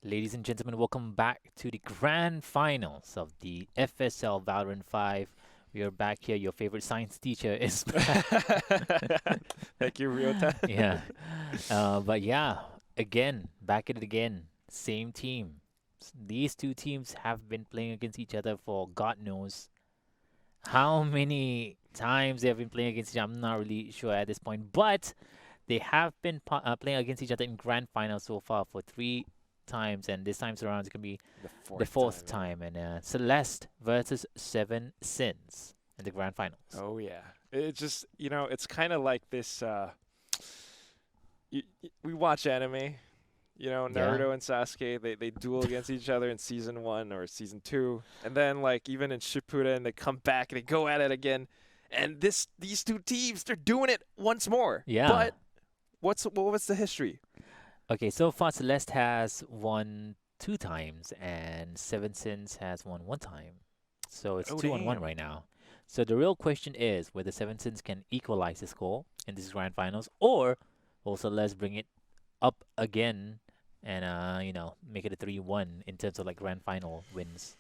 Ladies and gentlemen, welcome back to the grand finals of the FSL Valorant 5. We are back here. Your favorite science teacher is back. Thank you, Ryota. Yeah. But yeah, again, back at it again. Same team. These two teams have been playing against each other for God knows how many times they have been playing against each other. I'm not really sure at this point, but they have been playing against each other in grand finals so far for 3 times, and this time around it's gonna be The the fourth time. time. And Celeste versus Seven Sins in the grand finals. Oh yeah. It just it's kind of like this. We watch anime. Yeah. Naruto and Sasuke, they duel against each other in season 1 or season 2, and then like even in Shippuden they come back and they go at it again. And these two teams, they're doing it once more. Yeah. But what's the history? Okay, so far Celeste has won 2 times and Seven Sins has won 1 time. So it's Oh 2-1 damn. right now. So the real question is whether Seven Sins can equalize the score in this grand finals, or will Celeste bring it up again and make it a 3-1 in terms of like grand final wins.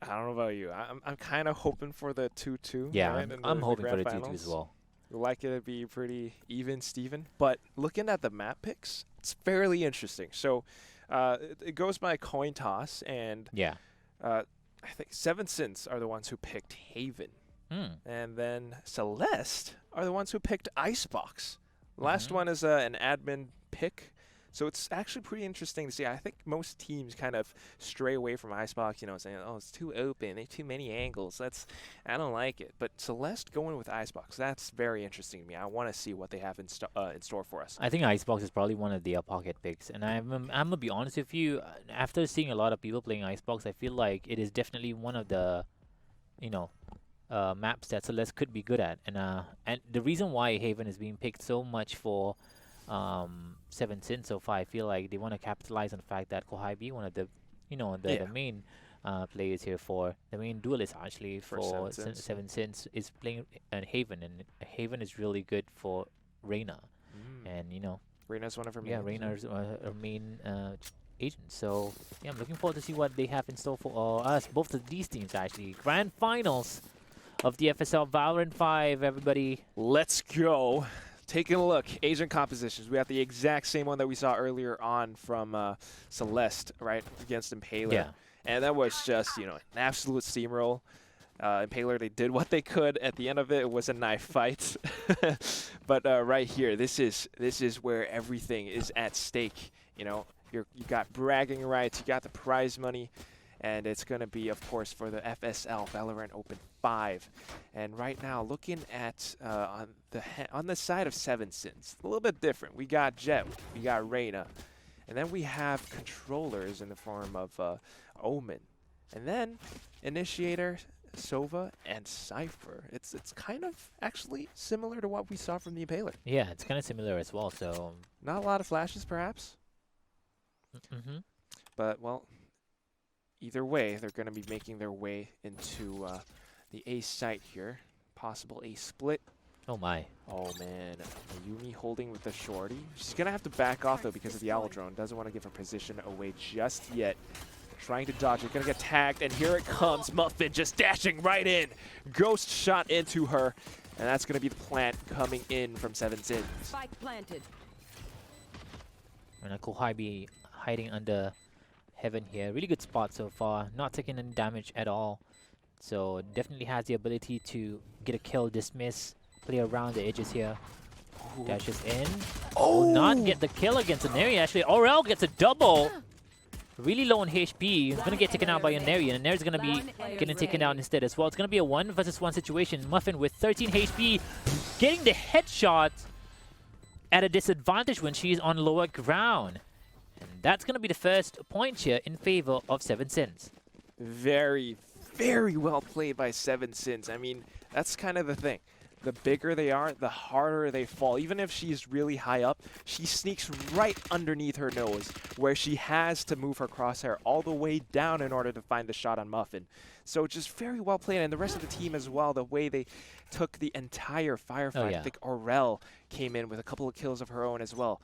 I don't know about you. I'm kind of hoping for the 2-2. Yeah, right, I'm in hoping for grand the 2-2 as finals. well. Like it to be pretty even, Steven. But looking at the map picks, it's fairly interesting. So it goes by coin toss, and Yeah. I think Seven Sins are the ones who picked Haven. Hmm. And then Celeste are the ones who picked Icebox. The last Mhm. one is an admin pick. So it's actually pretty interesting to see. I think most teams kind of stray away from Icebox, saying, oh, it's too open. There's too many angles. I don't like it. But Celeste going with Icebox, that's very interesting to me. I want to see what they have in store for us. I think Icebox is probably one of their pocket picks, and I'm gonna be honest with you. After seeing a lot of people playing Icebox, I feel like it is definitely one of the, you know, maps that Celeste could be good at, and the reason why Haven is being picked so much for Seven Sins so far, I feel like they want to capitalize on the fact that Kohai B, one of the, the Yeah, main players here for the main duelist actually for for Seven Sins. Seven Sins is playing Haven, and Haven is really good for Reina, and Reina's one of her yeah, mains. Reina's our main agent. So yeah, I'm looking forward to see what they have in store for us, both of these teams actually. Grand finals of the FSL Valorant 5, everybody. Let's go. Taking a look, agent compositions. We have the exact same one that we saw earlier on from Celeste, right, against Impaler. Yeah. And that was just, an absolute steamroll. Impaler, they did what they could. At the end of it, it was a knife fight. But right here, this is where everything is at stake. You got bragging rights, you got the prize money, and it's going to be, of course, for the FSL Valorant Open 5. And right now, looking at on the side of Seven Sins, a little bit different. We got Jet, we got Reina, and then we have controllers in the form of Omen, and then Initiator, Sova, and Cypher. It's kind of actually similar to what we saw from the Impaler. Yeah, it's kind of similar as well. So. Not a lot of flashes, perhaps, Mm-hmm. but well. Either way, they're going to be making their way into the A site here. Possible A split. Oh my. Oh man, Yumi holding with the shorty. She's going to have to back off though because of the owl drone. Doesn't want to give her position away just yet. Trying to dodge it, going to get tagged, and here it comes. Muffin just dashing right in. Ghost shot into her, and that's going to be the plant coming in from Seven Sins. Spike planted. And Kohai be hiding under Heaven here. Really good spot so far. Not taking any damage at all. So definitely has the ability to get a kill, dismiss, play around the edges here. Dashes in. Will not get the kill against Aneri actually. Aurel gets a double. Really low on HP. He's gonna get taken out by Aneri, and Aneri's gonna be getting taken out instead as well. It's gonna be a 1 versus 1 situation. Muffin with 13 HP, getting the headshot at a disadvantage when she's on lower ground. And that's going to be the first point here in favor of Seven Sins. Very, very well played by Seven Sins. I mean, that's kind of the thing. The bigger they are, the harder they fall. Even if she's really high up, she sneaks right underneath her nose, where she has to move her crosshair all the way down in order to find the shot on Muffin. So just very well played, and the rest of the team as well, the way they took the entire firefight. Oh, yeah. I think Aurel came in with a couple of kills of her own as well.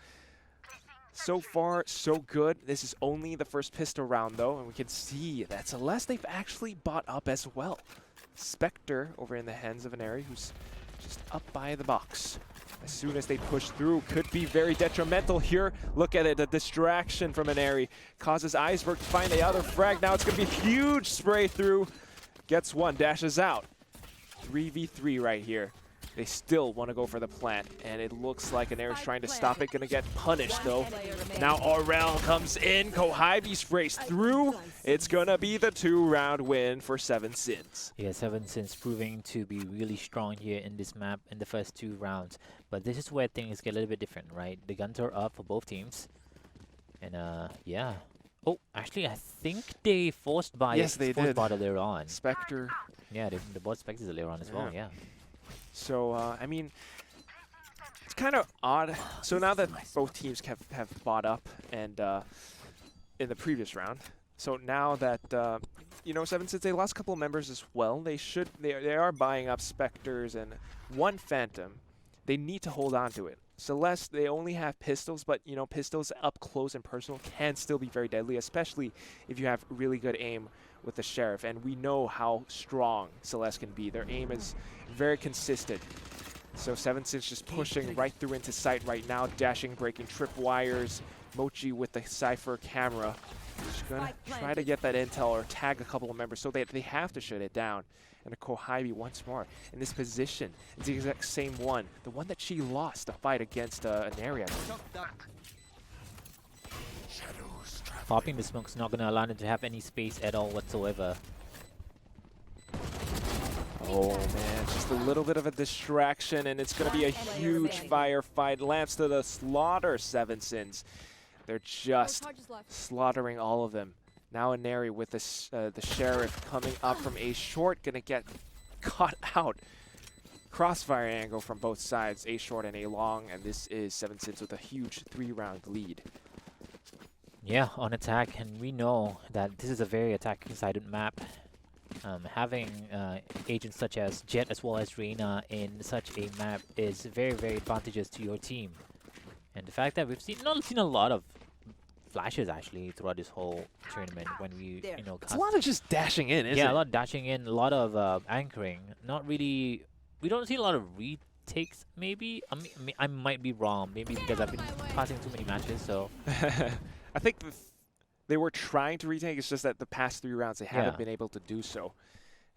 So far, so good. This is only the first pistol round, though, and we can see that Celeste, they've actually bought up as well. Spectre over in the hands of an Airy who's just up by the box. As soon as they push through, could be very detrimental here. Look at it, a distraction from an Airy. Causes Iceberg to find the other frag. Now it's going to be a huge spray through. Gets one, dashes out. 3v3 right here. They still want to go for the plant, and it looks like an Airy's trying to stop it. Going to get punished, though. Now Aurel comes in. Kohibi sprays through. It's going to be the 2-round win for Seven Sins. Yeah, Seven Sins proving to be really strong here in this map in the first 2 rounds. But this is where things get a little bit different, right? The guns are up for both teams. And, yeah. Oh, actually, I think they forced by Yes, they did. bot later on. Spectre. Yeah, the bot Spectre is later on as well, yeah. So, I mean, it's kind of odd. So now that both teams have bought up and in the previous round, so now that, you know, Seven Sins, they lost a couple of members as well. They are buying up Spectres and 1 Phantom. They need to hold on to it. Celeste, they only have pistols, but, you know, pistols up close and personal can still be very deadly, especially if you have really good aim with the Sheriff. And we know how strong Celeste can be. Their aim is very consistent. So Seven Sins just pushing right through into sight right now, dashing, breaking tripwires. Mochi with the Cypher camera. Just gonna try to get that intel or tag a couple of members, so they have to shut it down. And a Kohibi once more in this position. It's the exact same one. The one that she lost the fight against an area. Popping the smoke's not going to allow them to have any space at all whatsoever. Oh man, just a little bit of a distraction, and it's going to be a huge firefight. Lands to the slaughter, Seven Sins. They're just slaughtering all of them. Now Inari with the Sheriff coming up from A short, gonna get caught out. Crossfire angle from both sides, A short and A long, and this is Seven Sins with a huge 3-round lead. Yeah, on attack, and we know that this is a very attacking-sided map. Having agents such as Jet as well as Reyna in such a map is very, very advantageous to your team. And the fact that we've not seen a lot of flashes actually throughout this whole tournament when we, you know, it's a lot of just dashing in, isn't it? Yeah, a lot of dashing in, a lot of anchoring. Not really. We don't see a lot of retakes. Maybe I might be wrong. Maybe because I've been passing too many matches. So I think they were trying to retake. It's just that the past 3 rounds they haven't been able to do so.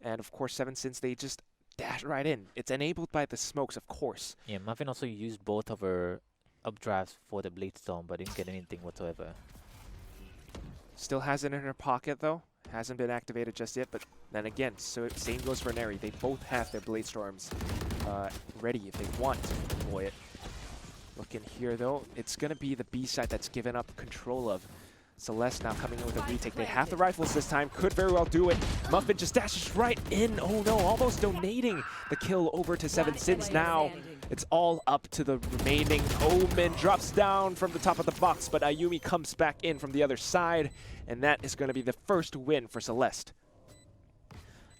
And of course, Seven Sins, they just dash right in. It's enabled by the smokes, of course. Yeah, Muffin also used both of her updrafts for the Blade Storm, but didn't get anything whatsoever. Still has it in her pocket, though. Hasn't been activated just yet, but then again, so same goes for Neri. They both have their Blade Storms ready if they want to deploy it. Looking here, though, it's going to be the B side that's given up control of. Celeste now coming in with a retake. They have the rifles this time. Could very well do it. Muffin just dashes right in. Oh no, almost donating the kill over to Seven Sins now. It's all up to the remaining. Omen drops down from the top of the box, but Ayumi comes back in from the other side, and that is going to be the first win for Celeste.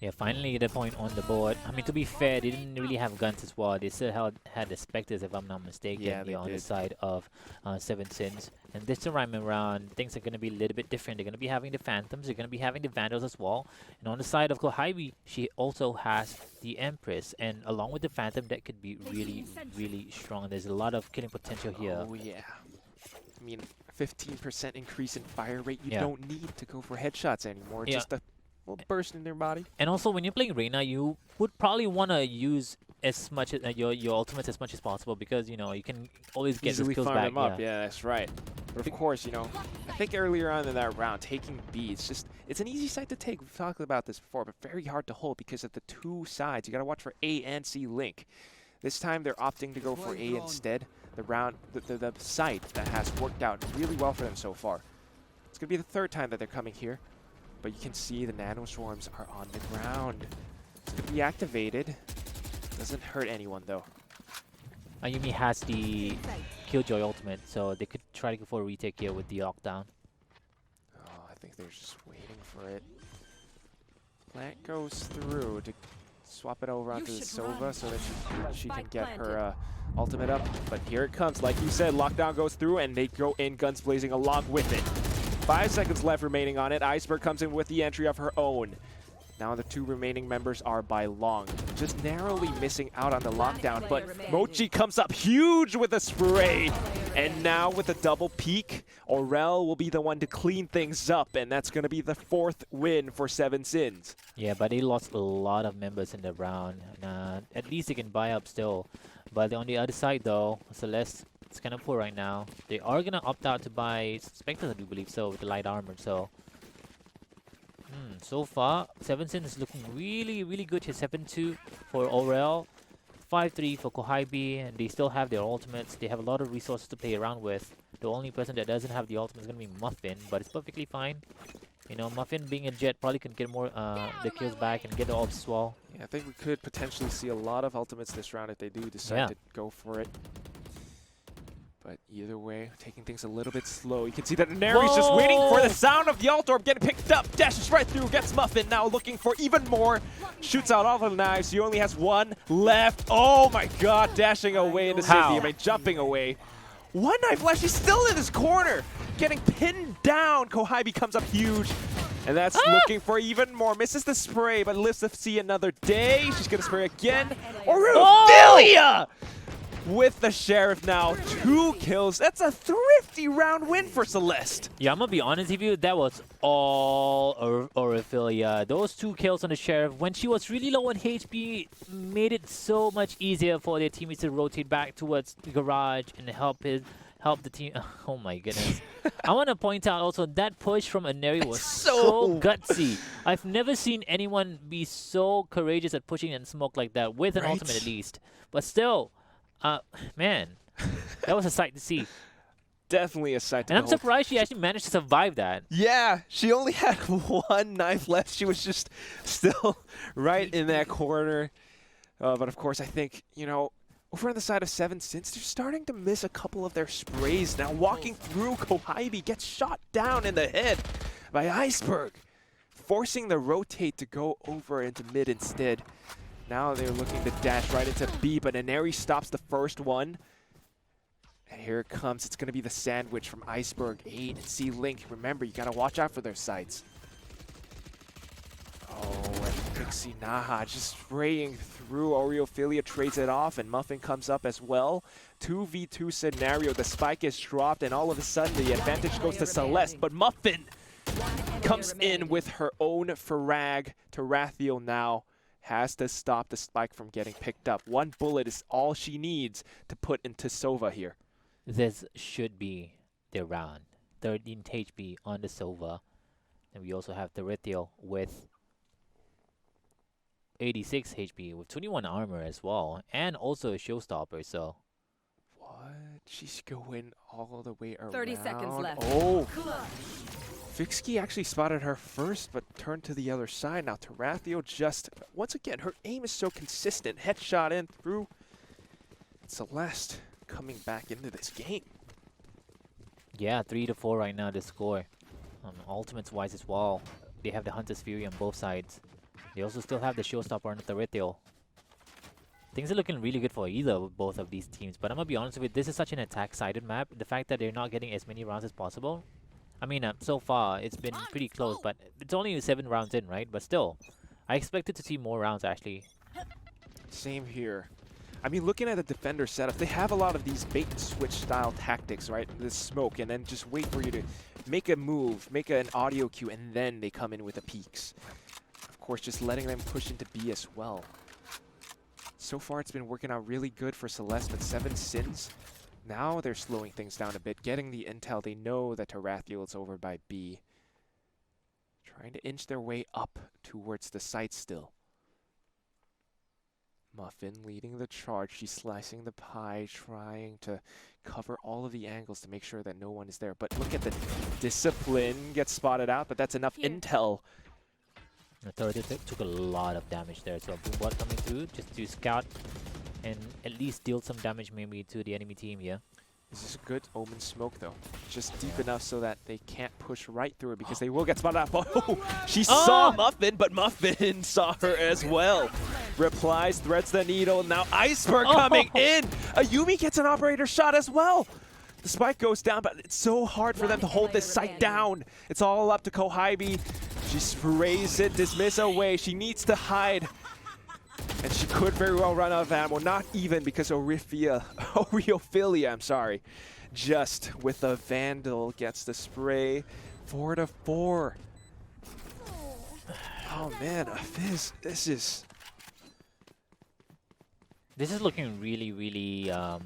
Yeah, finally the point on the board. I mean, to be fair, they didn't really have guns as well. They still had the Spectres, if I'm not mistaken, on the side of Seven Sins. And this time around, things are going to be a little bit different. They're going to be having the Phantoms. They're going to be having the Vandals as well. And on the side of Kohibi, she also has the Empress. And along with the Phantom, that could be really, really strong. There's a lot of killing potential here. Oh, yeah. I mean, 15% increase in fire rate. You don't need to go for headshots anymore. Just a little burst in their body. And also, when you're playing Reyna, you would probably want to use as much your ultimates as much as possible, because you know you can always get the skills back. Them up. Yeah, that's right. But of course, you know, I think earlier on in that round, taking B, it's an easy side to take. We've talked about this before, but very hard to hold because of the 2 sides. You got to watch for A and C link. This time they're opting to go for A instead. The site that has worked out really well for them so far. It's gonna be the 3rd time that they're coming here. But you can see the nanoswarms are on the ground. It's going to be activated. Doesn't hurt anyone, though. Ayumi has the Killjoy ultimate, so they could try to go for a retake here with the lockdown. Oh, I think they're just waiting for it. Plant goes through to swap it over onto the Sova so that she can get her ultimate up. But here it comes. Like you said, lockdown goes through and they go in guns blazing along with it. 5 seconds left remaining on it. Iceberg comes in with the entry of her own. Now the 2 remaining members are by long. Just narrowly missing out on the lockdown, but Mochi comes up huge with a spray. And now with a double peek, Aurel will be the one to clean things up, and that's going to be the 4th win for Seven Sins. Yeah, but they lost a lot of members in the round. At least they can buy up still. But on the other side though, Celeste, it's kind of poor right now. They are going to opt out to buy Spectres, I do believe so, with the light armor, so... so far, Seven Sins is looking really good here. 7-2 for Aurel, 5-3 for Kohibi, and they still have their ultimates. They have a lot of resources to play around with. The only person that doesn't have the ultimate is going to be Muffin, but it's perfectly fine. You know, Muffin being a jet probably can get more the kills back and get the ults as well. Yeah, I think we could potentially see a lot of ultimates this round if they do decide to go for it. But either way, taking things a little bit slow. You can see that Neri's just waiting for the sound of the ult orb getting picked up. Dashes right through, gets Muffin, now looking for even more. Shoots out all the knives. He only has 1 left. Oh my god, dashing away into safety. I mean, jumping away. 1 knife left. She's still in this corner. Getting pinned down. Kohibi comes up huge. And that's looking for even more. Misses the spray, but lives to see another day. She's going to spray again. Aurelia! With the Sheriff now, 2 kills. That's a thrifty round win for Celeste. Yeah, I'm gonna be honest with you, that was all Aurelia. Those 2 kills on the Sheriff, when she was really low on HP, made it so much easier for their teammates to rotate back towards the garage and help the team. Oh my goodness. I want to point out also that push from Aneri was so gutsy. I've never seen anyone be so courageous at pushing in smoke like that, with an ultimate at least. But still, man, that was a sight to see. Definitely a sight to behold. And I'm surprised she actually managed to survive that. Yeah, she only had 1 knife left. She was just still right in that corner. But of course, I think, you know, over on the side of Seven Sins, they're starting to miss a couple of their sprays. Now walking through, Kohibi gets shot down in the head by Iceberg, forcing the rotate to go over into mid instead. Now they're looking to dash right into B, but Aneri stops the first one. And here it comes. It's going to be the sandwich from Iceberg, 8, and C-Link. Remember, you got to watch out for their sights. Oh, and Pixie Naha just spraying through. Aureophilia trades it off, and Muffin comes up as well. 2v2 scenario. The spike is dropped, and all of a sudden the advantage goes to Celeste. But Muffin comes in with her own frag. Tarathiel now has to stop the spike from getting picked up. 1 bullet is all she needs to put into Sova here. This should be their round. 13 HP on the Sova. And we also have Tarathiel with 86 HP with 21 armor as well, and also a showstopper. So what? She's going all the way around. 30 seconds left. Oh, Fixky actually spotted her first, but turned to the other side. Now Tarathiel just once again, her aim is so consistent. Headshot in through. Celeste coming back into this game. Yeah, 3-4 right now. The score. Ultimates wise as well, they have the Hunter's Fury on both sides. They also still have the showstopper on the Tarathiel. Things are looking really good for both of these teams. But I'm going to be honest with you, this is such an attack-sided map. The fact that they're not getting as many rounds as possible. I mean, so far, it's been pretty close. But it's only 7 rounds in, right? But still, I expected to see more rounds, actually. Same here. I mean, looking at the defender setup, they have a lot of these bait-and-switch style tactics, right? This smoke, and then just wait for you to make a move, make an audio cue, and then they come in with the peaks. Of course, just letting them push into B as well. So far, it's been working out really good for Celeste, but Seven Sins, now they're slowing things down a bit, getting the intel. They know that Tarathiel is over by B. Trying to inch their way up towards the site still. Muffin leading the charge. She's slicing the pie, trying to cover all of the angles to make sure that no one is there. But look at the discipline. Gets spotted out, but that's enough intel. Tarathiel took a lot of damage there. So Boombot coming through just to scout and at least deal some damage maybe to the enemy team here. This is a good Omen smoke though. Just deep enough so that they can't push right through it because they will get spotted out. Oh, she saw Muffin, but Muffin saw her as well. replies, threads the needle. Now Iceberg coming in. Ayumi gets an operator shot as well. The spike goes down, but it's so hard for them to hold this site down. It's all up to Kohibi. She sprays it, dismiss away. She needs to hide. And she could very well run out of ammo. Not even because Oreophilia, I'm sorry. Just with the Vandal gets the spray. 4-4. Oh man, Fizz, this is looking really, really, I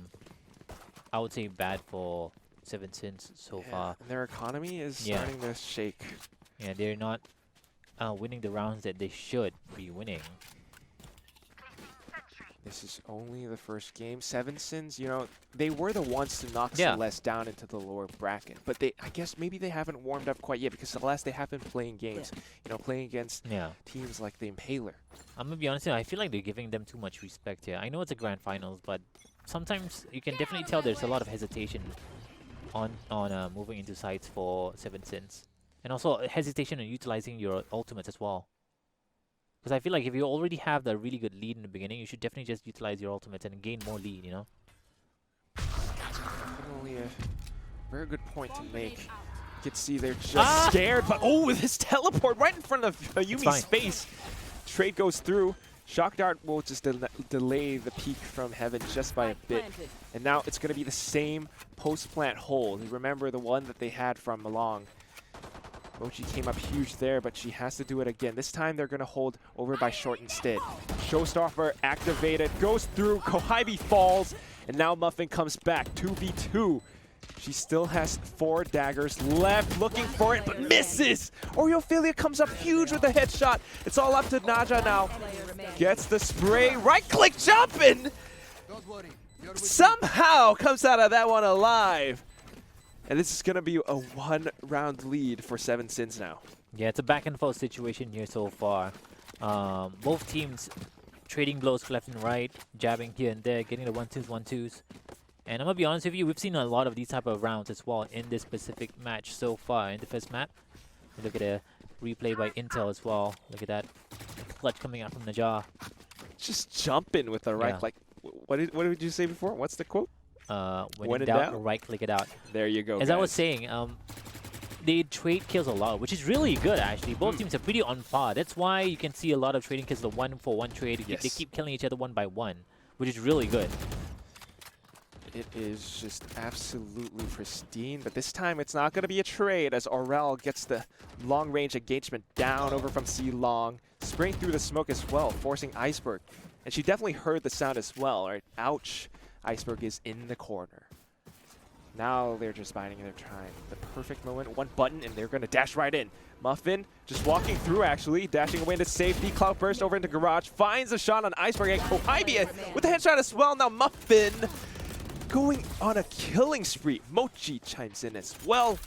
would say bad for Seven Sins so far. Their economy is starting to shake. Yeah, they're not winning the rounds that they should be winning. This is only the first game. Seven Sins, you know, they were the ones to knock Yeah. Celeste down into the lower bracket. But I guess maybe they haven't warmed up quite yet because Celeste, they have been playing games. You know, playing against teams like the Impaler. I'm going to be honest with you, I feel like they're giving them too much respect here. I know it's a grand finals, but sometimes you can definitely tell there's a lot of hesitation on moving into sites for Seven Sins. And also hesitation on utilizing your ultimates as well. Because I feel like if you already have the really good lead in the beginning, you should definitely just utilize your ultimates and gain more lead, you know? Definitely a very good point to make. You can see they're just scared, but with his teleport right in front of Yumi's face. Trade goes through. Shock Dart will just delay the peak from Heaven just by a bit. And now it's going to be the same post-plant hold. You remember the one that they had from Malong. Mochi came up huge there, but she has to do it again. This time they're going to hold over by short instead. Showstopper activated, goes through, Kohibi falls, and now Muffin comes back, 2v2. She still has 4 daggers left, looking for it, but misses! Oreophilia comes up huge with a headshot. It's all up to Naja now. Gets the spray, right-click jumping! Somehow comes out of that one alive. And this is going to be a 1-round lead for Seven Sins now. Yeah, it's a back-and-forth situation here so far. Both teams trading blows left and right, jabbing here and there, getting the 1-2s. And I'm going to be honest with you, we've seen a lot of these type of rounds as well in this specific match so far in the first map. Look at a replay by Intel as well. Look at that clutch coming out from Naja. Just jumping with the right, like, what did you say before? What's the quote? When in doubt, right-click it out. There you go, As I was saying, they trade kills a lot, which is really good, actually. Both teams are pretty on par. That's why you can see a lot of trading kills, the 1-for-1 trade. They keep killing each other 1 by 1, which is really good. It is just absolutely pristine, but this time it's not going to be a trade as Aurel gets the long-range engagement down over from C-Long, spraying through the smoke as well, forcing Iceberg. And she definitely heard the sound as well, right? Ouch. Iceberg is in the corner. Now they're just biding their time. The perfect moment, one button, and they're going to dash right in. Muffin just walking through, actually, dashing away into safety. Cloud burst over into Garage, finds a shot on Iceberg, and Kohibi with the headshot as well. Now Muffin going on a killing spree. Mochi chimes in as well.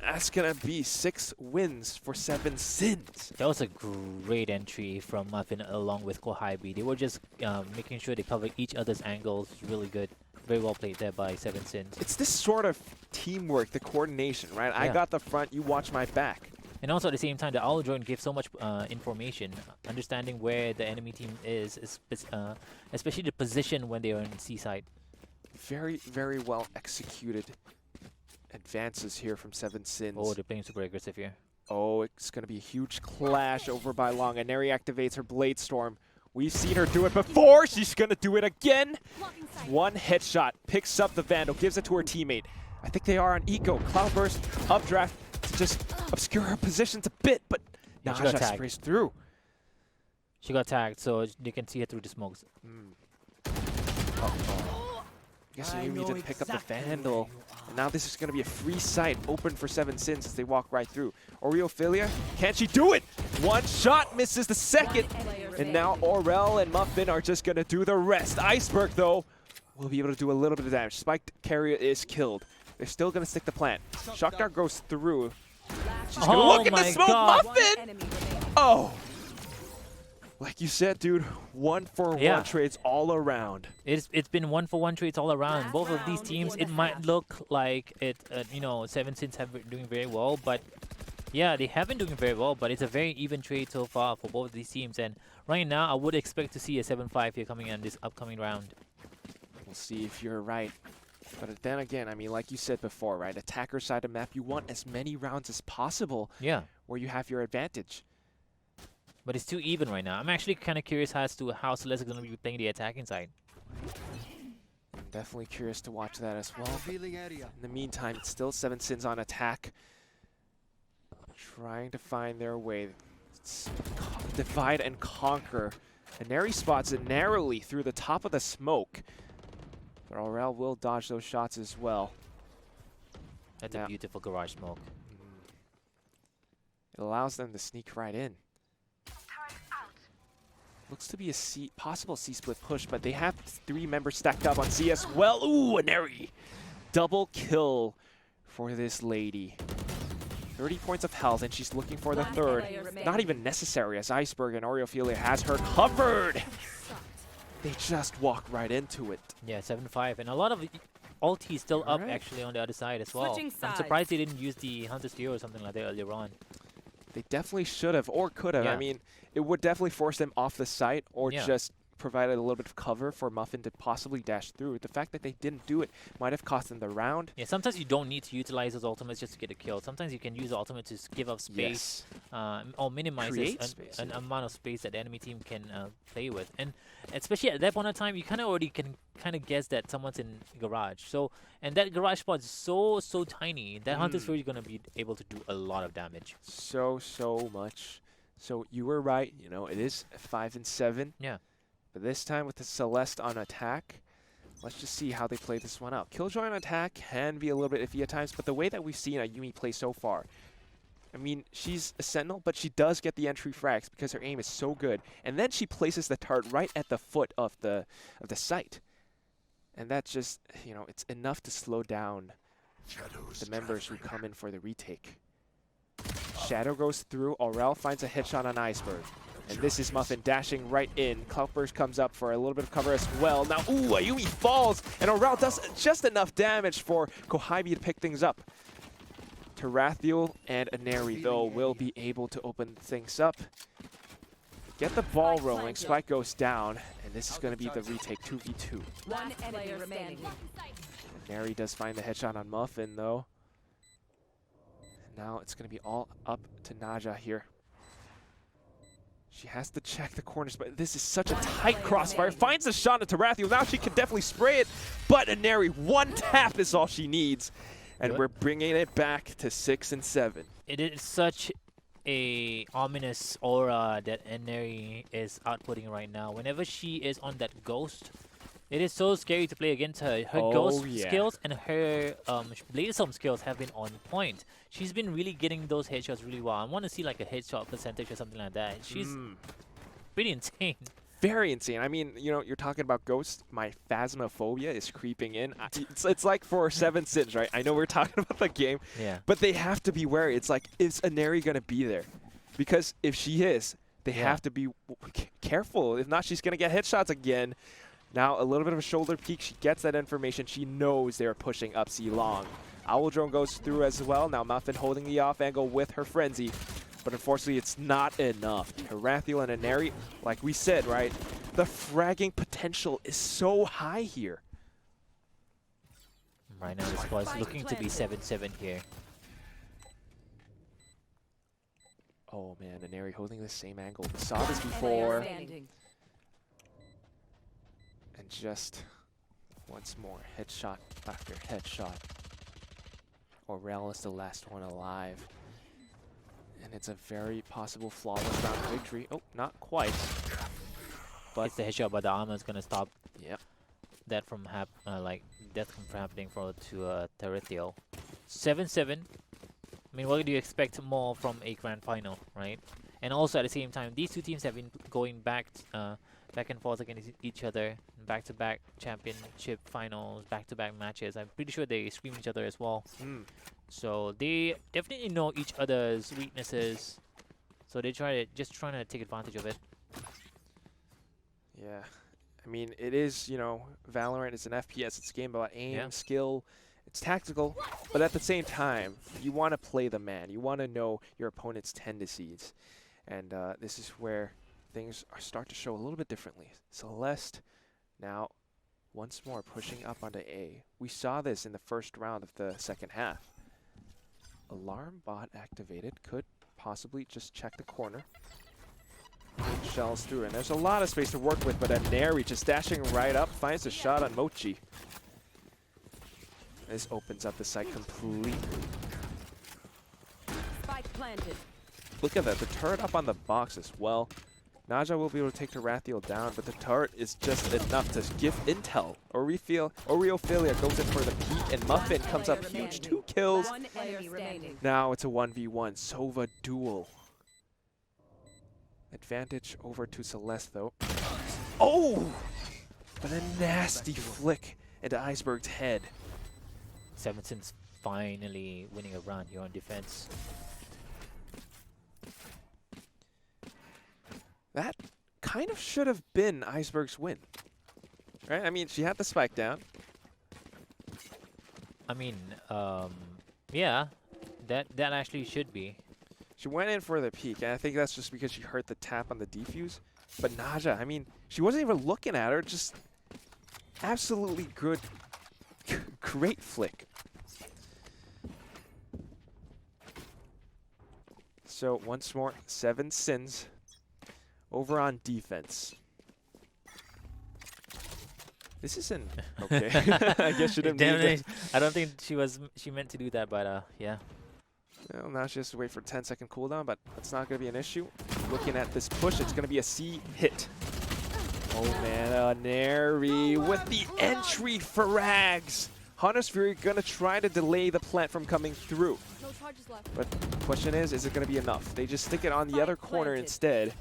That's going to be 6 wins for Seven Sins. That was a great entry from Muffin along with Kohibi. They were just making sure they covered each other's angles. Really good. Very well played there by Seven Sins. It's this sort of teamwork, the coordination, right? I got the front, you watch my back. And also at the same time, the Owl Drone gives so much information, understanding where the enemy team is, especially the position when they are in C-side. Very, very well executed advances here from Seven Sins. Oh, they're playing super aggressive here. Oh, it's going to be a huge clash over by Long. And Neri activates her Blade Storm. We've seen her do it before. She's going to do it again. One headshot. Picks up the Vandal. Gives it to her teammate. I think they are on Eco. Cloudburst, updraft to just obscure her positions a bit. But Naja sprays through. She got tagged, so they can see her through the smokes. I guess Ayumi didn't pick up the Vandal. And now this is going to be a free site open for Seven Sins as they walk right through. Oreophilia, can she do it? One shot, misses the second. And now Aurel and Muffin are just going to do the rest. Iceberg, though, will be able to do a little bit of damage. Spike carrier is killed. They're still going to stick the plant. Shock Dart goes through. She's going to look at the smoke. Muffin! Oh! Like you said, dude, 1-for-1 trades all around. It's been 1-for-1 trades all around. Both of these teams, it might look like it, you know, Seven Sins have been doing very well, but Yeah, they have been doing very well, but it's a very even trade so far for both of these teams. And right now, I would expect to see a 7-5 here coming in this upcoming round. We'll see if you're right. But then again, I mean, like you said before, right? Attacker side of map, you want as many rounds as possible Yeah, where you have your advantage. but it's too even right now. I'm actually kind of curious as to how Celeste is going to be playing the attacking side. I'm definitely curious to watch that as well. In the meantime, it's still 7 Sins on attack. Trying to find their way. Divide and conquer. And Neri spots it narrowly through the top of the smoke. But Aurel will dodge those shots as well. That's a beautiful garage smoke. It allows them to sneak right in. Looks to be a possible C-split push, but they have 3 members stacked up on C as well. Ooh, a Neri. Double kill for this lady. 30 points of health, and she's looking for the third. Not even necessary, as Iceberg and Oreophilia has her covered. They just walk right into it. Yeah, 7-5, and a lot of ulti still up actually on the other side as well. I'm surprised they didn't use the Hunter Steal or something like that earlier on. They definitely should have or could have. Yeah. I mean, it would definitely force them off the site or just provided a little bit of cover for Muffin to possibly dash through. The fact that they didn't do it might have cost them the round. Yeah, sometimes you don't need to utilize those ultimates just to get a kill. Sometimes you can use the ultimate to give up space or minimize an amount of space that the enemy team can play with. And especially at that point of time, you kind of already can kind of guess that someone's in garage. So, and that garage spot is so tiny. That Hunter's really going to be able to do a lot of damage. So much. So you were right. You know, it is 5 and 7. Yeah. But this time with the Celeste on attack, let's just see how they play this one out. Killjoy on attack can be a little bit iffy at times, but the way that we've seen Ayumi play so far, I mean, she's a Sentinel, but she does get the entry frags because her aim is so good. And then she places the turret right at the foot of the site. And that's just, you know, it's enough to slow down the members who come in for the retake. Shadow goes through. Aurel finds a headshot on Iceberg. And this is Muffin dashing right in. Cloudburst comes up for a little bit of cover as well. Now, ooh, Ayumi falls, and Aurel does just enough damage for Kohibi to pick things up. Tarathiel and Aneri, though, will be able to open things up. Get the ball rolling. Spike goes down, and this is going to be the retake 2v2. One enemy remaining. Aneri does find the headshot on Muffin, though. Now it's going to be all up to Naja here. She has to check the corners, but this is such a tight crossfire. Finds the shot into Tarathiel. Now she can definitely spray it, but Aneri, one tap is all she needs. And we're bringing it back to 6 and 7. It is such a ominous aura that Aneri is outputting right now. Whenever she is on that ghost, it is so scary to play against her. Her ghost skills and her Bladestorm skills have been on point. She's been really getting those headshots really well. I want to see like a headshot percentage or something like that. She's pretty insane. Very insane. I mean, you know, you're talking about ghosts. My phasmophobia is creeping in. It's like for 7 Sins, right? I know we're talking about the game, but they have to be wary. It's like, is Aneri going to be there? Because if she is, they have to be careful. If not, she's going to get headshots again. Now, a little bit of a shoulder peek. She gets that information. She knows they're pushing up C long. Owl Drone goes through as well. Now, Muffin holding the off angle with her Frenzy. But unfortunately, it's not enough. Tarathiel and Aneri, like we said, right? The fragging potential is so high here. Right now, the score is looking to be 7-7 here. Oh, man. Aneri holding the same angle. We saw this before. And just once more, headshot after headshot. Aurel is the last one alive. And it's a very possible flawless round victory. Oh, not quite. But it's the headshot, but the armor is going to stop that from death from happening to Tarathiel. 7-7. I mean, what do you expect more from a grand final, right? And also at the same time, these two teams have been going back and forth against each other, back-to-back championship finals, back-to-back matches. I'm pretty sure they scream each other as well. So they definitely know each other's weaknesses. So they trying to take advantage of it. Yeah, I mean, it is, you know, Valorant is an FPS. It's a game about aim, skill. It's tactical, but at the same time, you want to play the man. You want to know your opponent's tendencies. And this is where things start to show a little bit differently. Celeste now once more pushing up onto A. We saw this in the first round of the second half. Alarm bot activated. Could possibly just check the corner. Shells through, and there's a lot of space to work with, but Neri just dashing right up, finds a shot on Mochi. This opens up the site completely. Spike planted. Look at that, the turret up on the box as well. Naja will be able to take Tarathiel down, but the turret is just enough to give intel. Oreophilia goes in for the peek, and Muffin comes up huge, 2 kills. Now it's a 1v1, Sova duel. Advantage over to Celeste though. Oh! But a nasty flick into Iceberg's head. Sevenson's finally winning a round here on defense. That kind of should have been Iceberg's win. Right? I mean, she had the spike down. I mean, yeah, that actually should be. She went in for the peek, and I think that's just because she heard the tap on the defuse. But Naja, I mean, she wasn't even looking at her, just absolutely good, great flick. So once more, 7 sins over on defense. This isn't okay. I guess she didn't mean it. I don't think she meant to do that, but yeah. Well, now she has to wait for 10-second cooldown, but that's not going to be an issue. Looking at this push, it's going to be a C hit. Oh man, Neri with the entry for Rags. Hunter's Fury going to try to delay the plant from coming through. No charges left. But the question is it going to be enough? They just stick it on the other corner instead.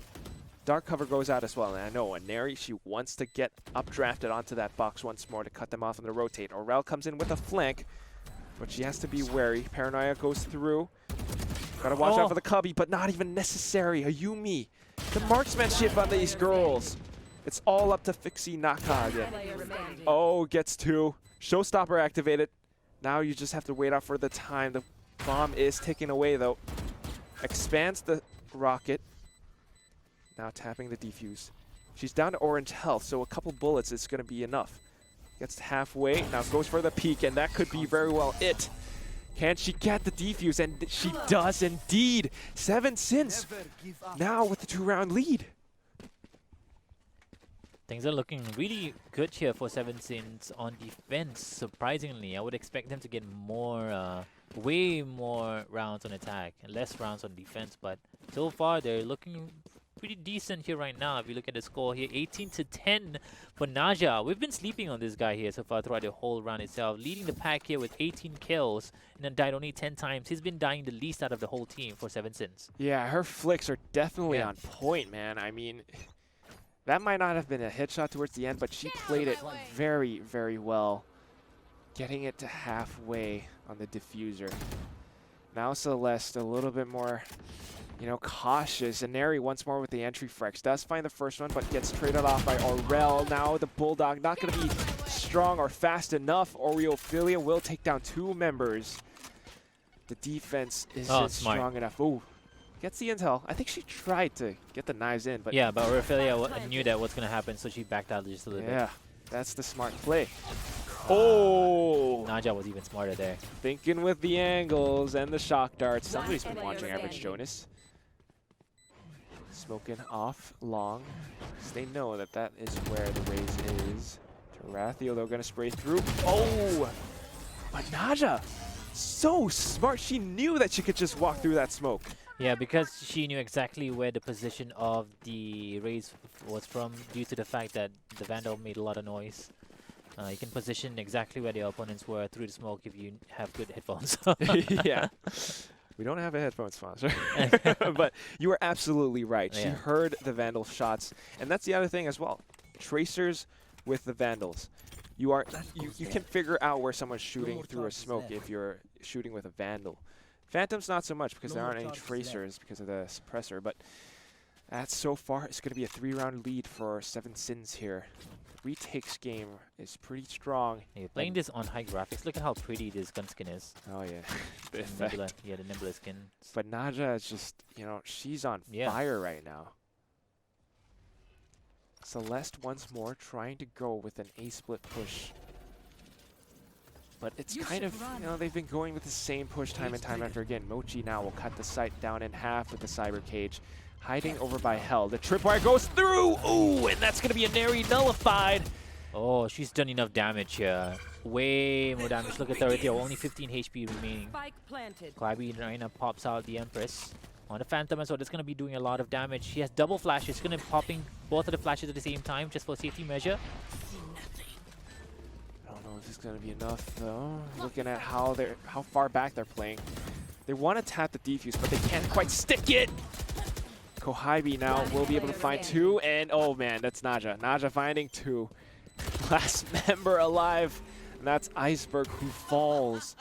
Dark cover goes out as well, and I know Neri, she wants to get updrafted onto that box once more to cut them off on the rotate. Aurel comes in with a flank, but she has to be wary. Paranoia goes through. Gotta watch out for the cubby, but not even necessary. Ayumi, the marksmanship on these girls. It's all up to Fixie Naka again. Oh, gets 2. Showstopper activated. Now you just have to wait out for the time. The bomb is taken away though. Expands the rocket. Now tapping the defuse. She's down to orange health, so a couple bullets is going to be enough. Gets halfway, now goes for the peek, and that could be very well it. Can she get the defuse? And she does indeed. 7 sins. Now with the 2-round lead. Things are looking really good here for Seven Sins on defense. Surprisingly, I would expect them to get more, way more rounds on attack and less rounds on defense. But so far, they're looking pretty decent here right now. If you look at the score here, 18-10 for Naja. We've been sleeping on this guy here so far throughout the whole round itself, leading the pack here with 18 kills and then died only 10 times. He's been dying the least out of the whole team for Seven Sins. Yeah, her flicks are definitely on point, man. I mean, that might not have been a headshot towards the end, but she played it very, very well, getting it to halfway on the diffuser. Now Celeste a little bit more, you know, cautious. And Neri once more with the entry frex. Does find the first one, but gets traded off by Aurel. Now the Bulldog not going to be strong or fast enough. Oreophilia will take down 2 members. The defense isn't strong enough. Ooh, gets the intel. I think she tried to get the knives in, but yeah, but Oreophilia knew that what's going to happen, so she backed out just a little bit. Yeah, that's the smart play. Oh! Naja was even smarter there. Thinking with the angles and the shock darts. Somebody's been watching Average Jonas. Smoking off long, because they know that that is where the raise is. Tarathiel, though, going to spray through. Oh! But Naja, so smart. She knew that she could just walk through that smoke. Yeah, because she knew exactly where the position of the raise was from due to the fact that the Vandal made a lot of noise. You can position exactly where the opponents were through the smoke if you have good headphones. Yeah. We don't have a headphone sponsor. But you were absolutely right. She heard the Vandal shots. And that's the other thing as well. Tracers with the Vandals. You can figure out where someone's shooting through a smoke if you're shooting with a Vandal. Phantoms not so much because there aren't any tracers because of the suppressor. But that's so far, it's going to be a 3-round lead for Seven Sins here. retakes game is pretty strong. Yeah, playing this on high graphics, look at how pretty this gun skin is. Oh yeah, the The effect. Nebula, yeah, the Nebula skin. But Naja is just, you know, she's on Yeah. fire right now. Celeste once more trying to go with an A-split push. But it's kind of, you know, they've been going with the same push time and time after again. Mochi now will cut the site down in half with the Cyber Cage. Hiding over by Hell. The tripwire goes through! Ooh, and that's going to be a Neri nullified. Oh, she's done enough damage here. Way more damage. Look at the here, only 15 HP remaining. Spike planted. Klabi Reina pops out the Empress on the Phantom as well. That's going to be doing a lot of damage. She has double flashes. Going to be popping both of the flashes at the same time just for safety measure. I don't know if it's going to be enough though. Looking at how far back they're playing. They want to tap the defuse, but they can't quite stick it. Kohibi now will be able to find 2, and oh man, that's Naja. Naja finding 2. Last member alive, and that's Iceberg who falls.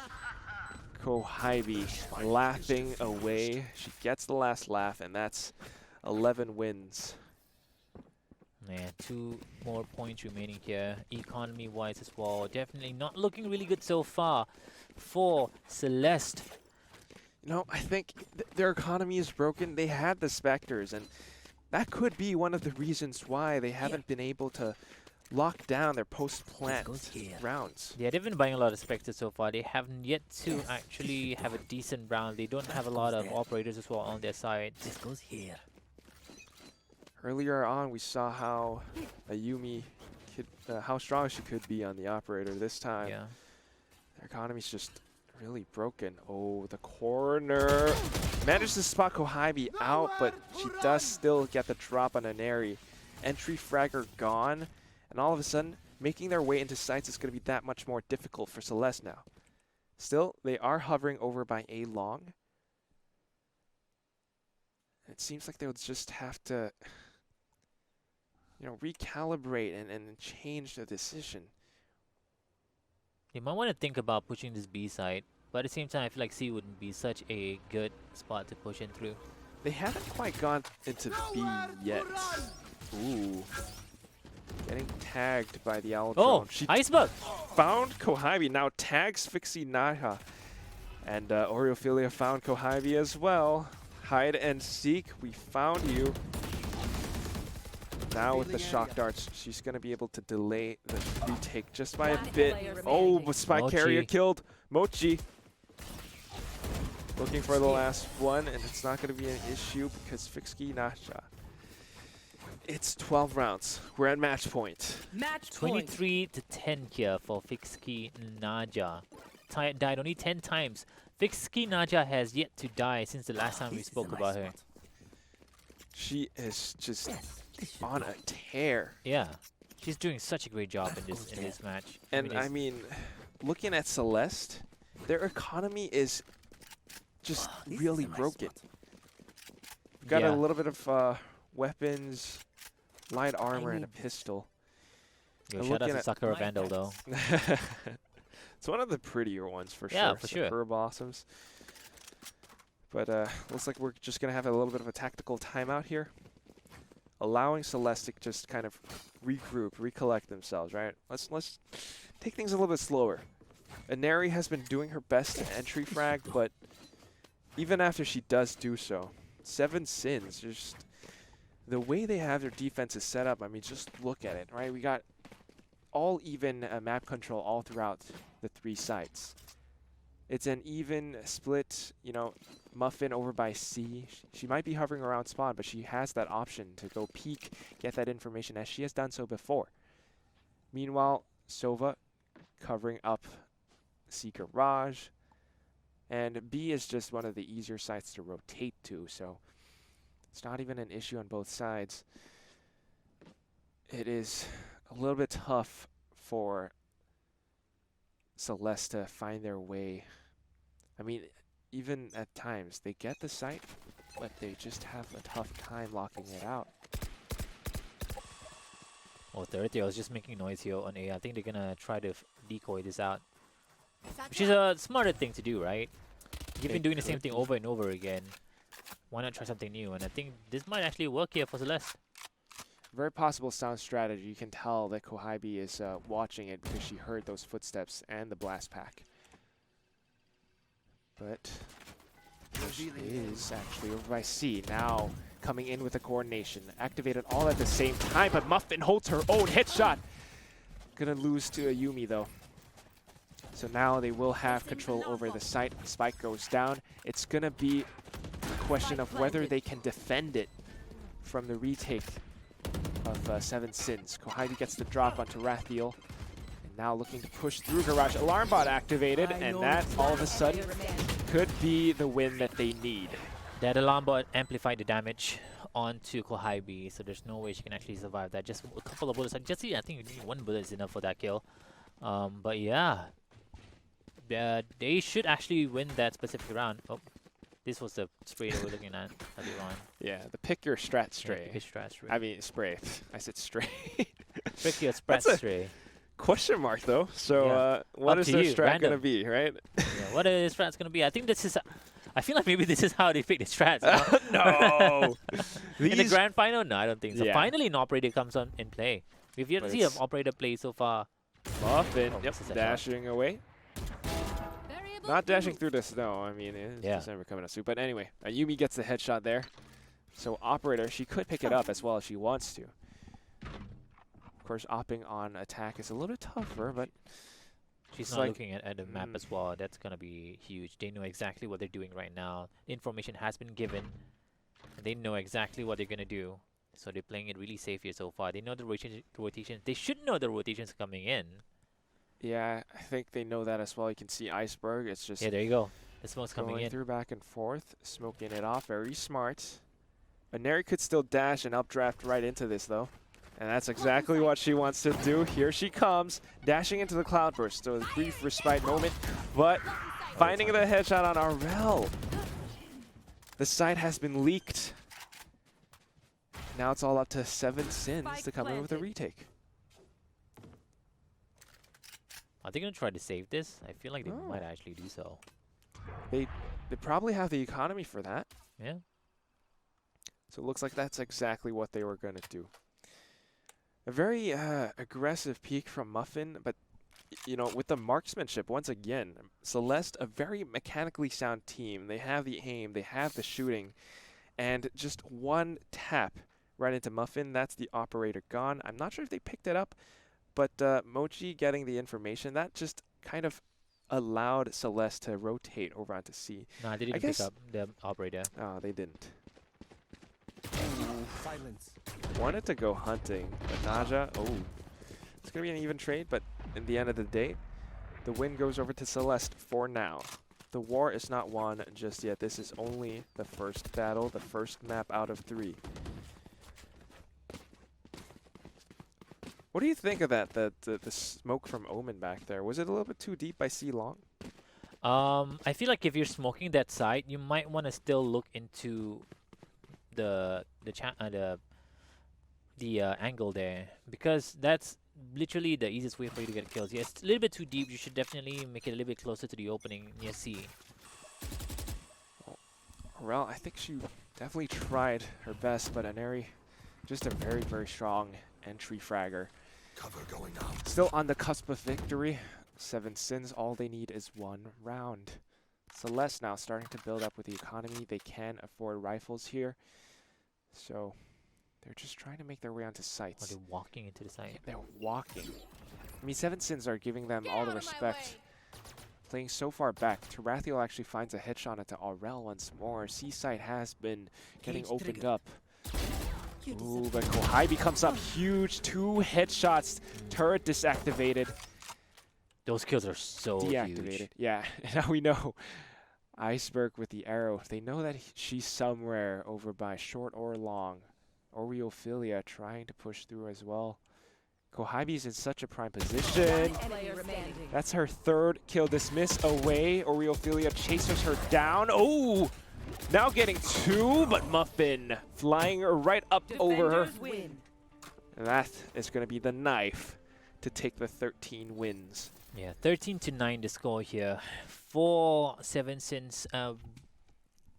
Kohibi laughing away. She gets the last laugh, and that's 11 wins. Yeah, 2 more points remaining here. Economy-wise as well. Definitely not looking really good so far for Celeste. You know, I think their economy is broken. They had the Spectres, and that could be one of the reasons why they haven't been able to lock down their post-plant rounds. Yeah, they've been buying a lot of Spectres so far. They haven't yet to actually have a decent round. They don't have a lot of operators as well on their side. This goes here. Earlier on, we saw how Ayumi could, how strong she could be on the operator. This time, Yeah. their economy's just really broken. Oh, the corner. Managed to spot Kohibi out, but she does still get the drop on Aneri. Entry fragger gone, and all of a sudden, making their way into sites is going to be that much more difficult for Celeste now. Still, they are hovering over by A long. It seems like they would just have to, you know, recalibrate and change the decision. You might want to think about pushing this B side, but at the same time, I feel like C wouldn't be such a good spot to push in through. They haven't quite gone into B yet. Ooh. Getting tagged by the Owl Oh, drone. She Iceberg! found Kohibi, now tags Fixie Naha. And Oreophilia found Kohibi as well. Hide and seek, we found you. Now with the shock darts, she's going to be able to delay the retake just by a bit. Oh, but Spy Carrier killed Mochi. Looking for the last one, and it's not going to be an issue because Fixie Naha. It's 12 rounds. We're at match point. Match point. 23 to 10 here for Fixie Naja. Died only 10 times. Fixie Naja has yet to die since the last time we spoke about her. She is just on a tear. Yeah, she's doing such a great job in this match. And I mean, looking at Celeste, their economy is just really broken. Got a little bit of weapons, light armor, and a pistol. Yo, shout out to Sakura Vandal though. It's one of the prettier ones for sure. Yeah, for sure. Sakura blossoms. But looks like we're just gonna have a little bit of a tactical timeout here, allowing Celeste to just kind of regroup, recollect themselves. Right? Let's take things a little bit slower. Aneri has been doing her best to entry frag, but even after she does do so, 7 sins. Just the way they have their defenses set up. I mean, just look at it. Right? We got all even map control all throughout the 3 sites. It's an even split, you know, Muffin over by C. She might be hovering around spawn, but she has that option to go peek, get that information as she has done so before. Meanwhile, Sova covering up C Garage, and B is just one of the easier sites to rotate to, so it's not even an issue on both sides. It is a little bit tough for Celeste to find their way. I mean, even at times, they get the site, but they just have a tough time locking it out. Oh, 30. I was just making noise here on A. I think they're gonna try to decoy this out, which is a smarter thing to do, right? You've been doing the same thing over and over again. Why not try something new? And I think this might actually work here for Celeste. Very possible sound strategy. You can tell that Kohibi is watching it because she heard those footsteps and the blast pack. But she is actually over by C. Now coming in with the coordination. Activated all at the same time, but Muffin holds her own headshot. Gonna lose to a Yumi though. So now they will have control over the site. Spike goes down. It's gonna be a question of whether they can defend it from the retake of Seven Sins. Kohibi gets the drop onto Rathiel. And now looking to push through Garage. Alarm bot activated, and that all of a sudden could be the win that they need. That alarm bot amplified the damage onto Kohibi, so there's no way she can actually survive that. Just a couple of bullets. Like Jesse, I think you need one bullet is enough for that kill. But yeah, they should actually win that specific round. Oh, this was the spray that we're looking at earlier on. Yeah, the pick your strat stray. Yeah, pick your strat stray. I mean, spray. I said stray. Pick your strat stray. Question mark though. So Yeah. what Up is to their you, strat random. gonna be, right? Yeah, what is strat's gonna be? I think this is. I feel like maybe this is how they pick the strats. No. In the grand final, no, I don't think so. Yeah. Finally, an operator comes on in play. We've yet to But see an it's- operator play so far. Muffin, Oh, yep, this is a dashing away. Not dashing through the snow. I mean, it's Yeah. December coming up soon. But anyway, Yumi gets the headshot there. So operator, she could pick it up as well if she wants to. Of course, opping on attack is a little bit tougher, but She's It's not like- looking at the map as well. That's going to be huge. They know exactly what they're doing right now. Information has been given. And they know exactly what they're going to do. So they're playing it really safe here so far. They know the rotation. They should know the rotations coming in. yeah, I think they know that as well. You can see Iceberg. It's just Yeah, there you go. The smoke's coming going in. through back and forth, smoking it off. Very smart. Neri could still dash and updraft right into this, though. And that's exactly what she wants to do. Here she comes, dashing into the cloudburst. So a brief respite moment, but finding the headshot on Arel. The site has been leaked. Now it's all up to Seven Sins to come in with a retake. Are they going to try to save this? I feel like they Oh. might actually do so. They probably have the economy for that. Yeah. So it looks like that's exactly what they were going to do. A very aggressive peek from Muffin, but you know, with the marksmanship, once again, Celeste, a very mechanically sound team. They have the aim, they have the shooting, and just one tap right into Muffin. That's the operator gone. I'm not sure if they picked it up, but Mochi getting the information, that just kind of allowed Celeste to rotate over onto C. No, they didn't pick guess- up the operator. Oh, they didn't. Silence. Wanted to go hunting, but Naja, it's going to be an even trade, but in the end of the day, the win goes over to Celeste for now. The war is not won just yet. This is only the first battle, the first map out of 3. What do you think of that, the smoke from Omen back there? Was it a little bit too deep by C long? I feel like if you're smoking that side, you might want to still look into the angle there, because that's literally the easiest way for you to get kills. Yeah, it's a little bit too deep. You should definitely make it a little bit closer to the opening near C. Well, I think she definitely tried her best, but Aneri, just a very, very strong entry fragger. Cover going out. Still on the cusp of victory. Seven Sins, all they need is one round. Celeste now starting to build up with the economy. They can afford rifles here. So they're just trying to make their way onto Or sites. they're walking into the Yeah, site. they're walking. I mean, Seven Sins are giving them all the respect. Playing so far back, Tarathiel actually finds a headshot into Aurel once more. Seaside has been getting Cage opened trigger. up. Ooh, but Kohibi comes up huge. 2 headshots. Turret disactivated. Those kills are so Deactivated. huge. Yeah, now we know. Iceberg with the arrow. They know that she's somewhere over by short or long. Oreophilia trying to push through as well. Kohibi's in such a prime position. That's her 3rd kill dismiss away. Oreophilia chases her down. Oh! Now getting 2, but Muffin flying right up over her. And that is going to be the knife to take the 13 wins. Yeah, 13-9 the score here for Seven Sins.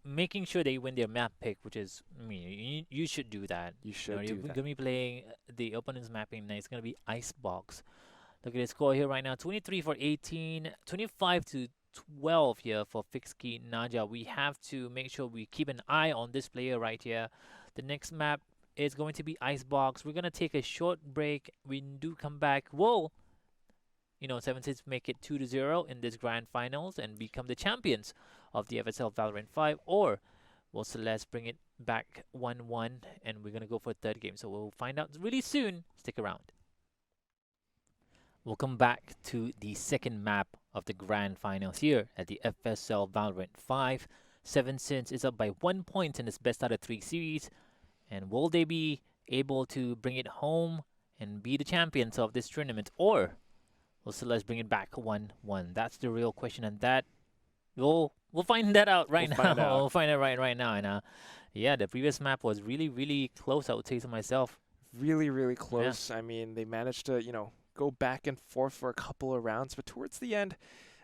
making sure they win their map pick, which is, I mean, you should do that. You should do You're that. gonna be playing the opponent's mapping, and it's gonna be Icebox. Look at the score here right now: 23 for 18, 25 to 12 here for Fixki Naja. We have to make sure we keep an eye on this player right here. The next map is going to be Icebox. We're gonna take a short break. We do come back. Whoa! You know, 7-6 make it 2-0 in this grand finals and become the champions of the FSL Valorant 5, or will Celeste bring it back 1-1 and we're gonna go for a third game? So we'll find out really soon. Stick around. Welcome back to the second map of the grand finals here at the FSL Valorant 5. 7-6 is up by 1 point in this best out of 3 series, and will they be able to bring it home and be the champions of this tournament, or will Celeste bring it back 1-1? That's the real question, and that we'll find that out right now. We'll find it right now. And yeah, the previous map was really close, I would say to myself. Really close. Yeah. I mean, they managed to, you know, go back and forth for a couple of rounds, but towards the end,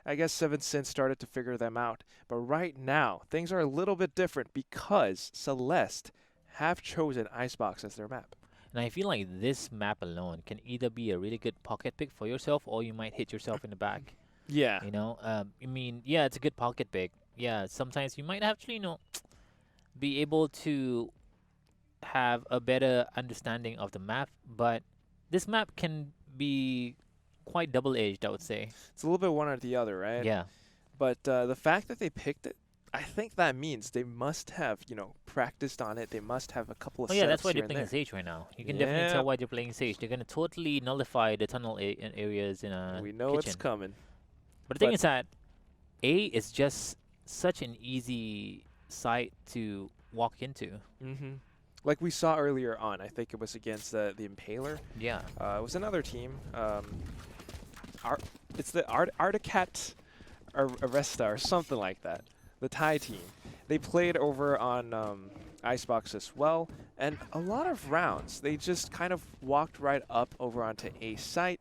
I guess 7-6 started to figure them out. But right now, things are a little bit different because Celeste have chosen Icebox as their map. And I feel like this map alone can either be a really good pocket pick for yourself, or you might hit yourself in the back. Yeah. You know, I mean, yeah, it's a good pocket pick. Yeah, sometimes you might actually, you know, be able to have a better understanding of the map, but this map can be quite double-edged, I would say. It's a little bit one or the other, right? Yeah. But the fact that they picked it, I think that means they must have, you know, practiced on it. They must have a couple of yeah, that's why here they're playing and there. Sage right now. You can definitely tell why they're playing Sage. They're going to totally nullify the tunnel areas in a We know kitchen. it's coming. But the thing is that A is just such an easy site to walk into. Mm-hmm. Like we saw earlier on, I think it was against the Impaler. Yeah. It was another team. It's the Articat Arresta or something like that. The Thai team. They played over on Icebox as well, and a lot of rounds they just kind of walked right up over onto A site.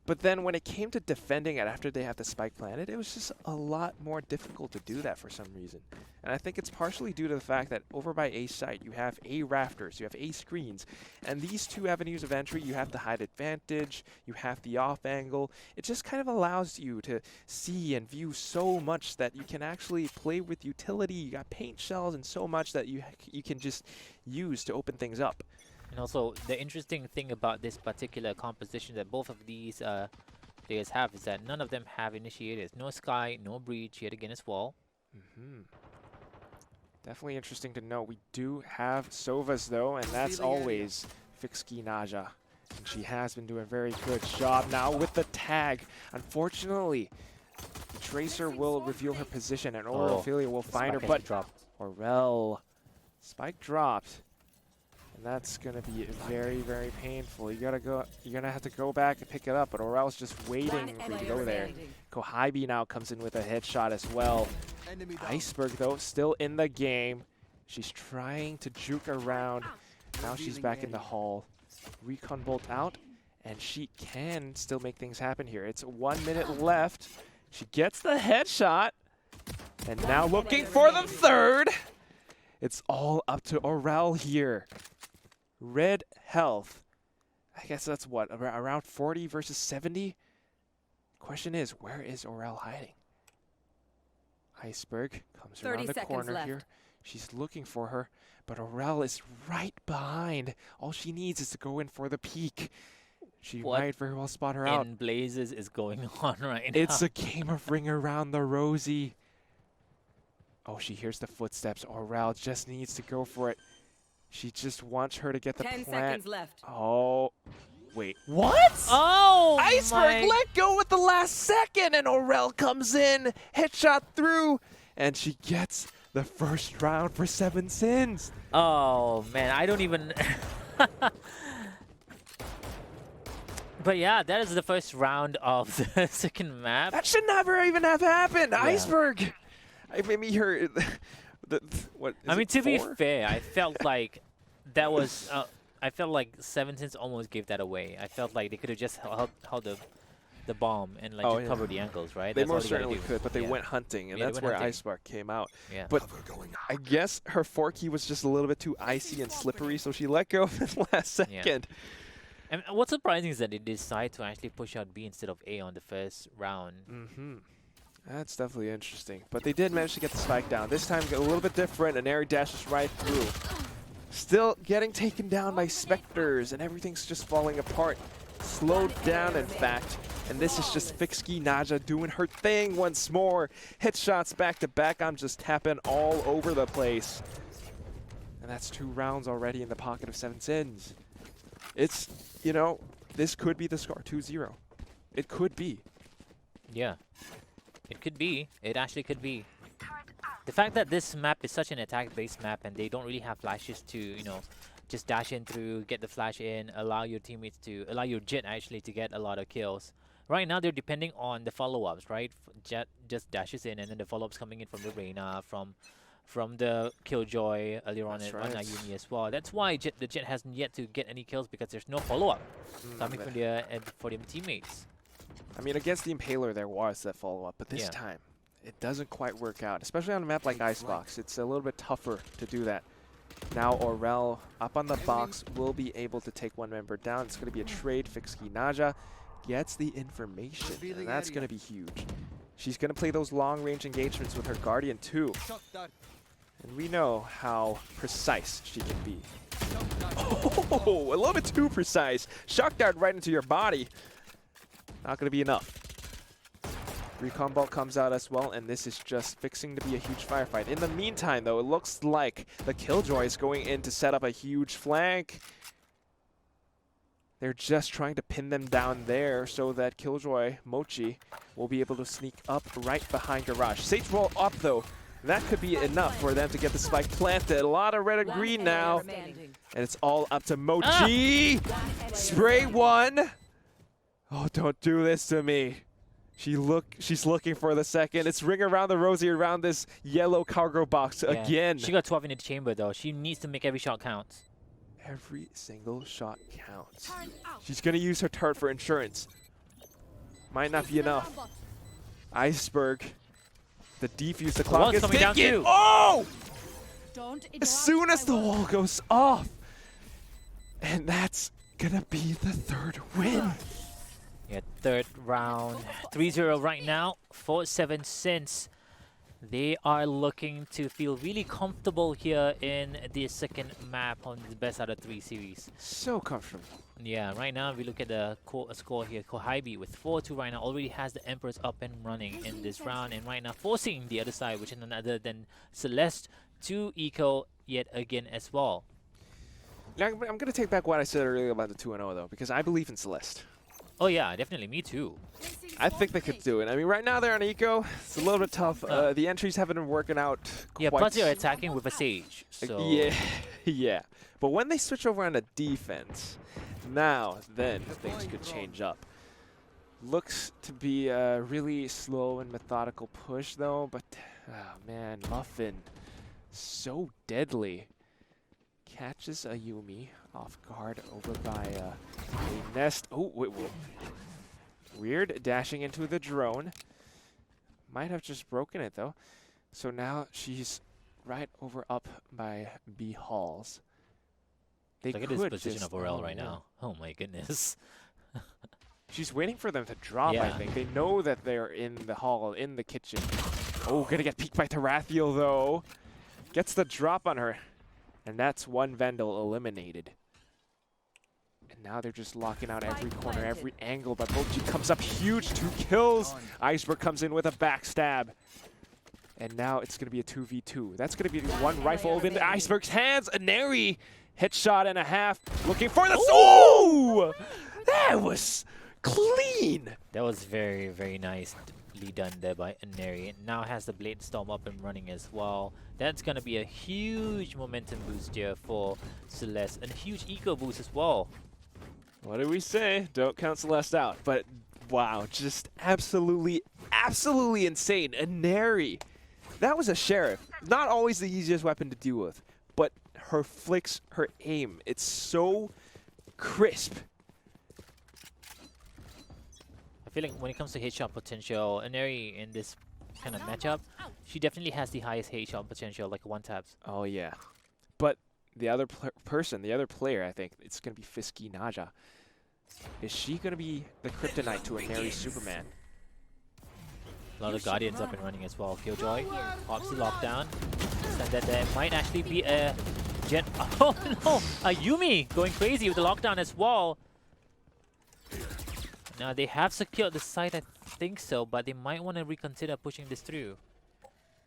But then when it came to defending it after they have the spike planted, it was just a lot more difficult to do that for some reason. And I think it's partially due to the fact that over by A site, you have A rafters, you have A screens, and these two avenues of entry, you have the height advantage, you have the off angle. It just kind of allows you to see and view so much that you can actually play with utility. You got paint shells and so much that you can just use to open things up. And also, the interesting thing about this particular composition that both of these players have is that none of them have initiators. No Sky, no Breach yet again as well. Mm-hmm. Definitely interesting to know. We do have Sovas, though, and that's always Fixki Naja. And she has been doing a very good job now with the tag. Unfortunately, the Tracer will reveal her position, and Ophelia will find her, but Aurel, spike dropped. And that's gonna be very painful. You're gonna have to go back and pick it up, but Aurel's just waiting for you to go there. Kohibi now comes in with a headshot as well. Iceberg though still in the game. She's trying to juke around. Now she's back in the hall. Recon bolt out, and she can still make things happen here. It's 1 minute left. She gets the headshot, and now looking for the third. It's all up to Aurel here. Red health. I guess that's what, around 40 versus 70? Question is, where is Aurel hiding? Iceberg comes around the corner here. She's looking for her, but Aurel is right behind. All she needs is to go in for the peek. She might very well spot her out. In blazes is going on right now. It's a game of ring around the rosy. Oh, she hears the footsteps. Aurel just needs to go for it. She just wants her to get the 10 plant. seconds left. Oh, wait. What? Oh, Iceberg let go at the last second, and Aurel comes in. Headshot through, and she gets the first round for 7-6. Oh, man, I don't even... But yeah, that is the first round of the second map. That should never even have happened. Yeah. Iceberg. I maybe her. What? I mean, to be fair, I felt like that was. I felt like 7-6 almost gave that away. I felt like they could have just held the the bomb and like Oh, just cover the angles, right? They That's all most you gotta certainly do. could, but they Yeah. went hunting, and Yeah, they that's went where hunting. Icebark came out. Yeah. But I guess her 4 key was just a little bit too icy and slippery, so she let go of it last second. And what's surprising is that they decide to actually push out B instead of A on the first round. That's definitely interesting. But they did manage to get the spike down. This time a little bit different. An air dashes right through. Still getting taken down by Spectres, and everything's just falling apart. Slowed down, in fact. And this is just Fixki Naja doing her thing once more. Headshots back to back. I'm just tapping all over the place. And that's 2 rounds already in the pocket of 7sins. It's, you know, this could be the score, 2-0. It could be. Yeah. It could be. It actually could be. The fact that this map is such an attack-based map and they don't really have flashes to, you know, just dash in through, get the flash in, allow your teammates to, allow your Jet actually to get a lot of kills. Right now they're depending on the follow-ups, right? Jet just dashes in and then the follow-ups coming in from the Reyna, from the Killjoy earlier on on Ayumi as well. That's why the Jet hasn't yet to get any kills because there's no follow-up coming from their for their teammates. I mean, against the Impaler there was that follow-up, but this time it doesn't quite work out, especially on a map like Icebox. It's a little bit tougher to do that. Now Aurel up on the box will be able to take 1 member down. It's going to be a trade. Fixki Naja gets the information, and that's going to be huge. She's going to play those long-range engagements with her Guardian too. And we know how precise she can be. Oh, a little bit too precise. Shock dart right into your body. Not going to be enough. Recon Bolt comes out as well, and this is just fixing to be a huge firefight. In the meantime, though, it looks like the Killjoy is going in to set up a huge flank. They're just trying to pin them down there so that Killjoy, Mochi, will be able to sneak up right behind Garage. Sage roll up, though. That could be enough for them to get the spike planted. A lot of red and green now. And it's all up to Mochi. Spray 1. Oh, don't do this to me. She's looking for the second. It's ring around the rosy around this yellow cargo box again. She got 12 in the chamber though. She needs to make every shot count. Every single shot counts. She's gonna use her turret for insurance. Might not be enough. Iceberg. The defuse, the clock is coming down ticking. too. Oh! As soon as the wall goes off. And that's gonna be the 3rd win. Yeah, 3rd round, 3-0 right now for 7sins. They are looking to feel really comfortable here in the 2nd map on the best out of 3 series. So comfortable. Yeah, right now we look at the score here. Kohaibi with 4-2 right now already has the Empress up and running in this round, and right now forcing the other side, which is none other than Celeste, to eco yet again as well. Now, I'm going to take back what I said earlier about the 2-0 though, because I believe in Celeste. Oh yeah, definitely. Me too. I think they could do it. I mean, right now they're on eco. It's a little bit tough. The entries haven't been working out quite. Yeah, plus they're attacking with a Sage. So Yeah, yeah. But when they switch over on the defense, now then things could change up. Looks to be a really slow and methodical push though, but oh man, Muffin, so deadly. Catches Ayumi off guard over by a nest. Oh, wait, whoa. Weird, dashing into the drone. Might have just broken it though. So now she's right over up by B Halls. They look at this position of Aurel right now. Oh my goodness. She's waiting for them to drop, Yeah. I think. They know that they're in the hall, in the kitchen. Oh, gonna get peeked by Tarathiel though. Gets the drop on her. And that's 1 Vandal eliminated. And now they're just locking out every corner, every angle. But Mochi comes up huge, 2 kills. Iceberg comes in with a backstab. And now it's going to be a 2v2. That's going to be 1 rifle in the Iceberg's hands. A Neri headshot and a half. Looking for the... Oh! That was clean. That was very, very nicely done there by Neri. Now has the Blade Storm up and running as well. That's going to be a huge momentum boost here for Celeste, and a huge eco boost as well. What do we say? Don't count Celeste out. But wow, just absolutely, absolutely insane. A Neri. That was a Sheriff. Not always the easiest weapon to deal with, but her flicks, her aim, it's so crisp. feel like when it comes to headshot potential, Inari in this kind of matchup, she definitely has the highest headshot potential, like one taps. Oh yeah, but the other the other player, I think it's gonna be Fisky Naja. Is she gonna be the kryptonite to Inari Superman? A lot of Guardians up and running as well. Killjoy pops the lockdown. And that there might actually be a Jet. Oh no! A Yumi going crazy with the lockdown as well. Now they have secured the site, I think so, but they might want to reconsider pushing this through.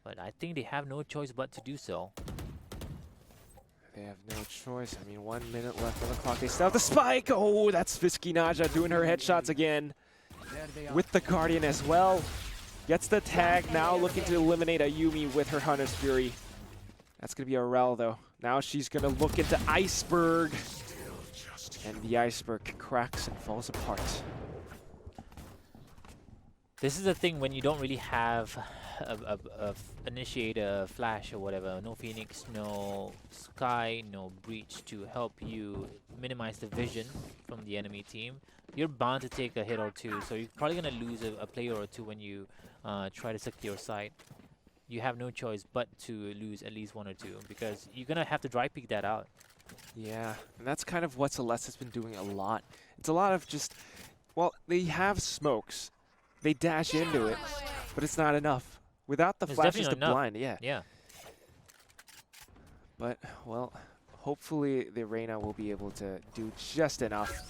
But I think they have no choice but to do so. They have no choice. I mean, 1 minute left on the clock. They still have the spike. Oh, that's Fisky Naja doing her headshots again. With the Guardian as well. Gets the tag, now looking to eliminate a Yumi with her Hunter's Fury. That's going to be a Rel though. Now she's going to look into Iceberg. And the Iceberg cracks and falls apart. This is the thing when you don't really have a initiator, flash or whatever. No Phoenix, no Sky, no Breach to help you minimize the vision from the enemy team. You're bound to take a hit or two, so you're probably going to lose a player or two when you try to secure site. You have no choice but to lose at least one or two because you're going to have to dry peek that out. Yeah, and that's kind of what Celeste has been doing a lot. It's a lot of just, well, they have smokes. They dash into it, but it's not enough. Without the flashes to blind, Yeah. But, well, hopefully the Reyna will be able to do just enough.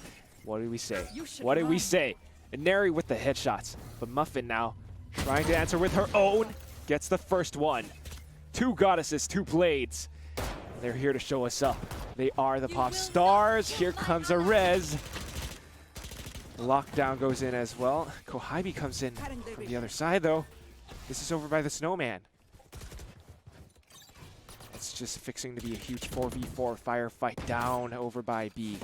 What do we say? What do we say? Inari with the headshots, but Muffin now trying to answer with her own. Gets the first one. 2 goddesses, 2 blades. They're here to show us up. They are the pop stars. Here comes a res. Lockdown goes in as well. Kohibi comes in from the other side though. This is over by the snowman. It's just fixing to be a huge 4v4 firefight down over by B.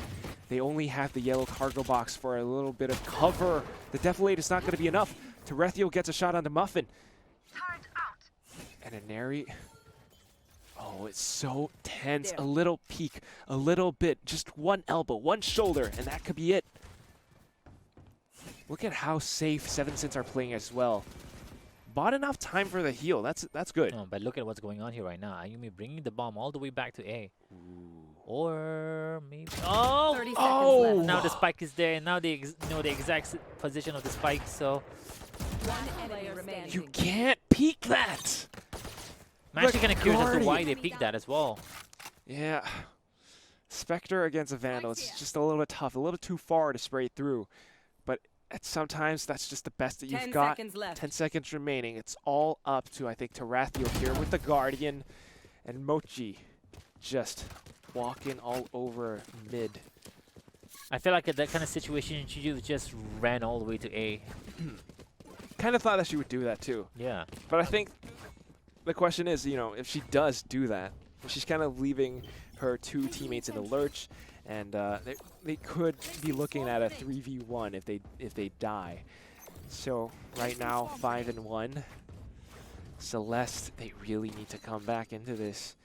They only have the yellow cargo box for a little bit of cover. The Defilade is not going to be enough. Terethio gets a shot onto Muffin. And Inari. Oh, it's so tense. A little peek, a little bit, just one elbow, one shoulder, and that could be it. Look at how safe 7sins are playing as well. Bought enough time for the heal. That's good. Oh, but look at what's going on here right now. Ayumi bringing the bomb all the way back to A. Ooh. Or maybe... Oh! 30 seconds left. Now the spike is there, and now they know the exact position of the spike, so... You can't peek that! I'm actually kind of curious as to why they peeked that as well. Yeah. Spectre against a Vandal. It's just a little bit tough, a little too far to spray through. But sometimes that's just the best that you've got. 10 seconds left. 10 seconds remaining. It's all up to, I think, Terethio here with the Guardian. And Mochi just walking all over mid. I feel like at that kind of situation, she just ran all the way to A. Kind of thought that she would do that too. Yeah. But I think the question is, you know, if she does do that, she's kind of leaving her 2 teammates in the lurch, and they could be looking at a 3v1 if they die. So right now, 5-1. Celeste, they really need to come back into this.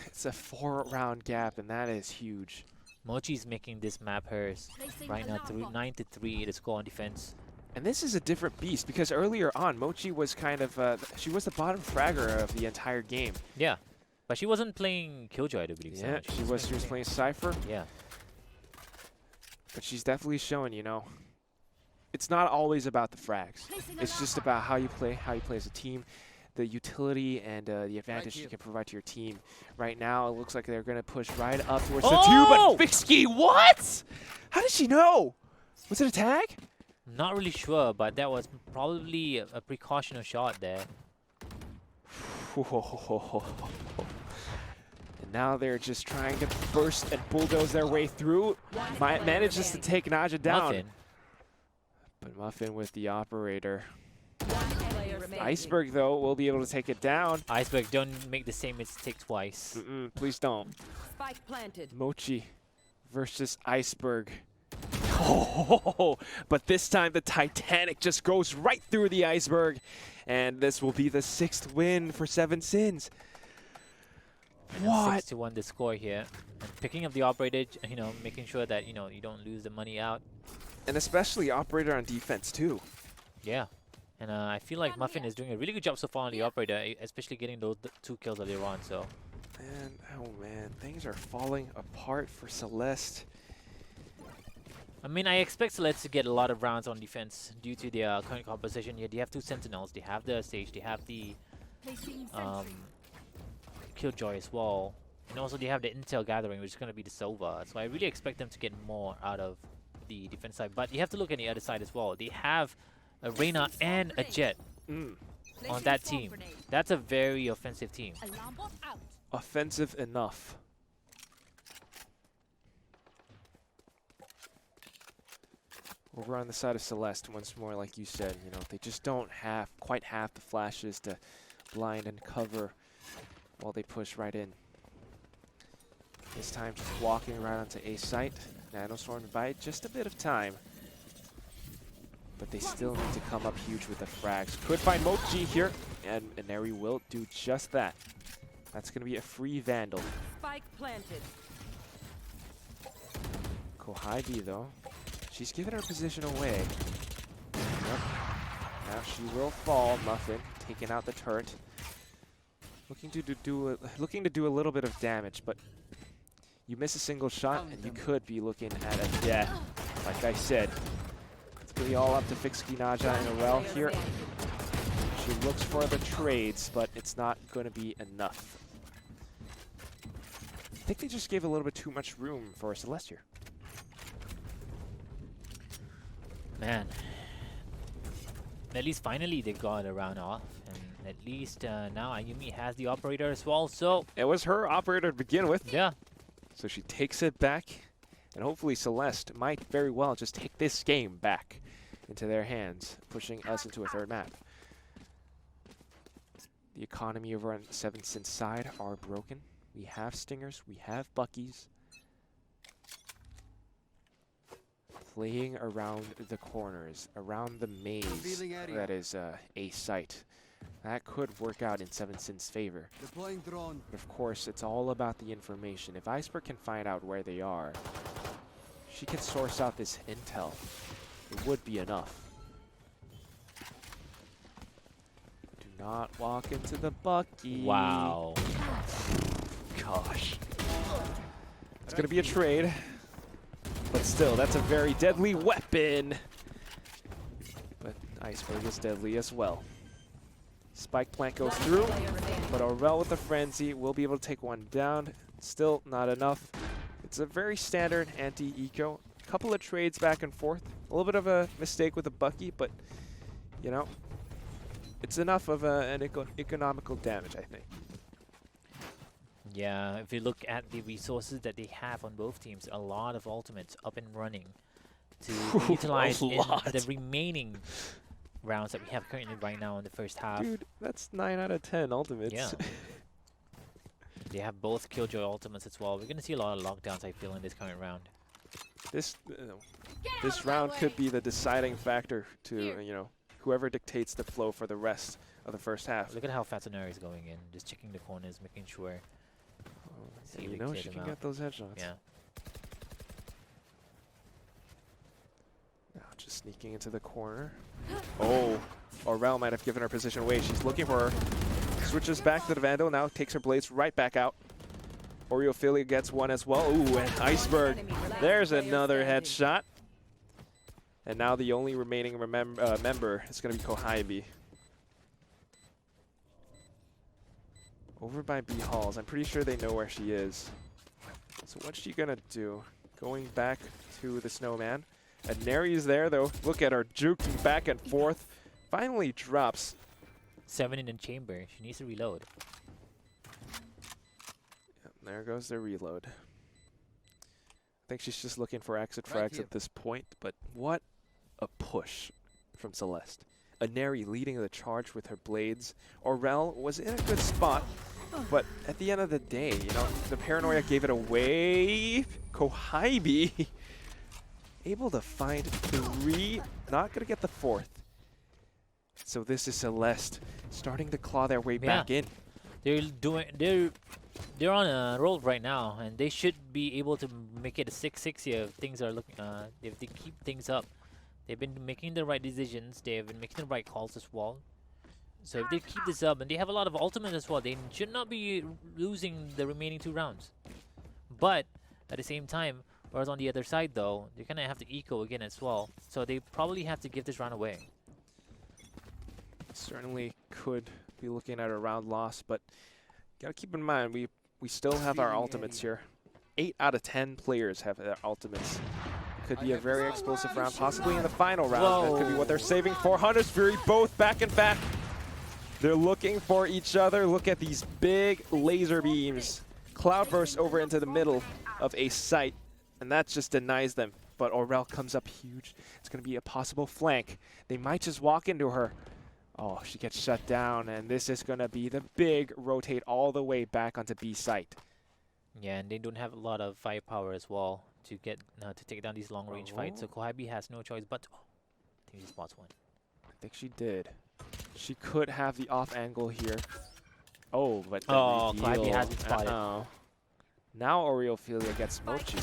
It's a 4-round gap, and that is huge. Mochi's making this map hers. Right now, 9-3 the score on defense. And this is a different beast because earlier on, Mochi was kind of, she was the bottom fragger of the entire game. Yeah, but she wasn't playing Killjoy, I believe. Yeah, she was playing Cypher. Yeah. But she's definitely showing, you know, it's not always about the frags. It's just about how you play as a team, the utility and the advantage you can provide to your team. Right now, it looks like they're going to push right up towards the 2, but Fixky, what? How did she know? Was it a tag? Not really sure, but that was probably a precautionary shot there. And now they're just trying to burst and bulldoze their way through. Manages to take Naja down. Muffin. But Muffin with the operator. Iceberg, though, will be able to take it down. Iceberg, don't make the same mistake twice. Please don't. Spike planted. Mochi versus Iceberg. Oh, but this time the Titanic just goes right through the Iceberg, and this will be the 6th win for 7sins. What? 6-1 the score here. And picking up the operator, you know, making sure that you don't lose the money out. And especially operator on defense too. Yeah. And I feel like Muffin is doing a really good job so far on the operator, especially getting those 2 kills earlier on. So, And oh man, things are falling apart for Celeste. I mean, I expect Celeste to get a lot of rounds on defense due to their current composition here. They have 2 Sentinels, they have the Sage, they have the Killjoy as well. And also they have the Intel Gathering, which is going to be the Sova. So I really expect them to get more out of the defense side. But you have to look at the other side as well. They have a Reyna and a Jet on that team. That's a very offensive team. Offensive enough. Over on the side of Celeste, once more, like you said, you know, they just don't quite have the flashes to blind and cover while they push right in. This time just walking right onto A site. Nanostorm to buy just a bit of time. But they still need to come up huge with the frags. Could find Mochi here, and Inari will do just that. That's going to be a free Vandal. Spike planted. Kohaibi though, she's given her position away. Yep. Now she will fall. Muffin taking out the turret. Looking to do a little bit of damage, but you miss a single shot and you could be looking at a death. Like I said, it's really all up to Fixki Naja and Aurel here. She looks for the trades, but it's not going to be enough. I think they just gave a little bit too much room for Celeste here. Man. At least finally they got a round off. And at least now Ayumi has the operator as well. So it was her operator to begin with. Yeah. So she takes it back. And hopefully Celeste might very well just take this game back into their hands, pushing us into a third map. The economy over on 7 Cent side are broken. We have Stingers, we have Buckies. Playing around the corners, around the maze that is A site. That could work out in 7 Cent's favor. Deploying drone. But of course, it's all about the information. If Iceberg can find out where they are, she can source out this intel. It would be enough. Do not walk into the Bucky. Wow. Gosh. It's going to be a trade. But still, that's a very deadly weapon. But Iceberg is deadly as well. Spike plant goes through, but Aurel with the frenzy will be able to take one down. Still not enough. It's a very standard anti-eco. Couple of trades back and forth. A little bit of a mistake with the Bucky, but you know, it's enough of an economical damage, I think. Yeah, if you look at the resources that they have on both teams, a lot of ultimates up and running to utilize in the remaining rounds that we have currently right now in the first half. Dude, that's 9 out of 10 ultimates. Yeah. They have both Killjoy ultimates as well. We're going to see a lot of lockdowns, I feel, in this current round. This round could be the deciding factor to, you know, whoever dictates the flow for the rest of the first half. Look at how Fatanari is going in, just checking the corners, making sure. Yeah, you know she can get those headshots. Yeah. Now just sneaking into the corner. Oh, Aurel might have given her position away. She's looking for her. Switches back to the Vandal, now takes her blades right back out. Oreophilia gets one as well. Ooh, and Iceberg. There's another headshot. And now the only remaining member is going to be Kohaibi. Over by B Halls. I'm pretty sure they know where she is. So what's she going to do? Going back to the snowman. And Neri is there, though. Look at her juking back and forth. Finally drops. 7 in the chamber. She needs to reload. Yep, there goes the reload. I think she's just looking for exit frags at this point. But what a push from Celeste. Inari leading the charge with her blades. Aurel was in a good spot. But at the end of the day, you know, the paranoia gave it away. Kohaibi able to find 3. Not going to get the 4th. So this is Celeste starting to claw their way back in. They're on a roll right now, and they should be able to make it a 6-6 here if things are looking if they keep things up. They've been making the right decisions. They have been making the right calls as well. So if they keep this up, and they have a lot of ultimate as well, they should not be losing the remaining 2 rounds. But at the same time, whereas on the other side though, they're gonna have to eco again as well. So they probably have to give this round away. Certainly could be looking at a round loss, but gotta keep in mind we still have our ultimates here. 8 out of 10 players have their ultimates. Could be a very explosive round, possibly in the final round. Whoa. That could be what they're saving for. Hunter's Fury, both back and back. They're looking for each other. Look at these big laser beams. Cloudburst over into the middle of a site, and that just denies them. But Aurel comes up huge. It's going to be a possible flank. They might just walk into her. Oh, she gets shut down, and this is going to be the big rotate all the way back onto B site. Yeah, and they don't have a lot of firepower as well to get to take down these long-range fights. So Kohabi has no choice but to, I think she spots one. I think she did. She could have the off angle here. Oh, but the Kohabi reveal. hasn't spotted. Now Aureophilia gets Mochi.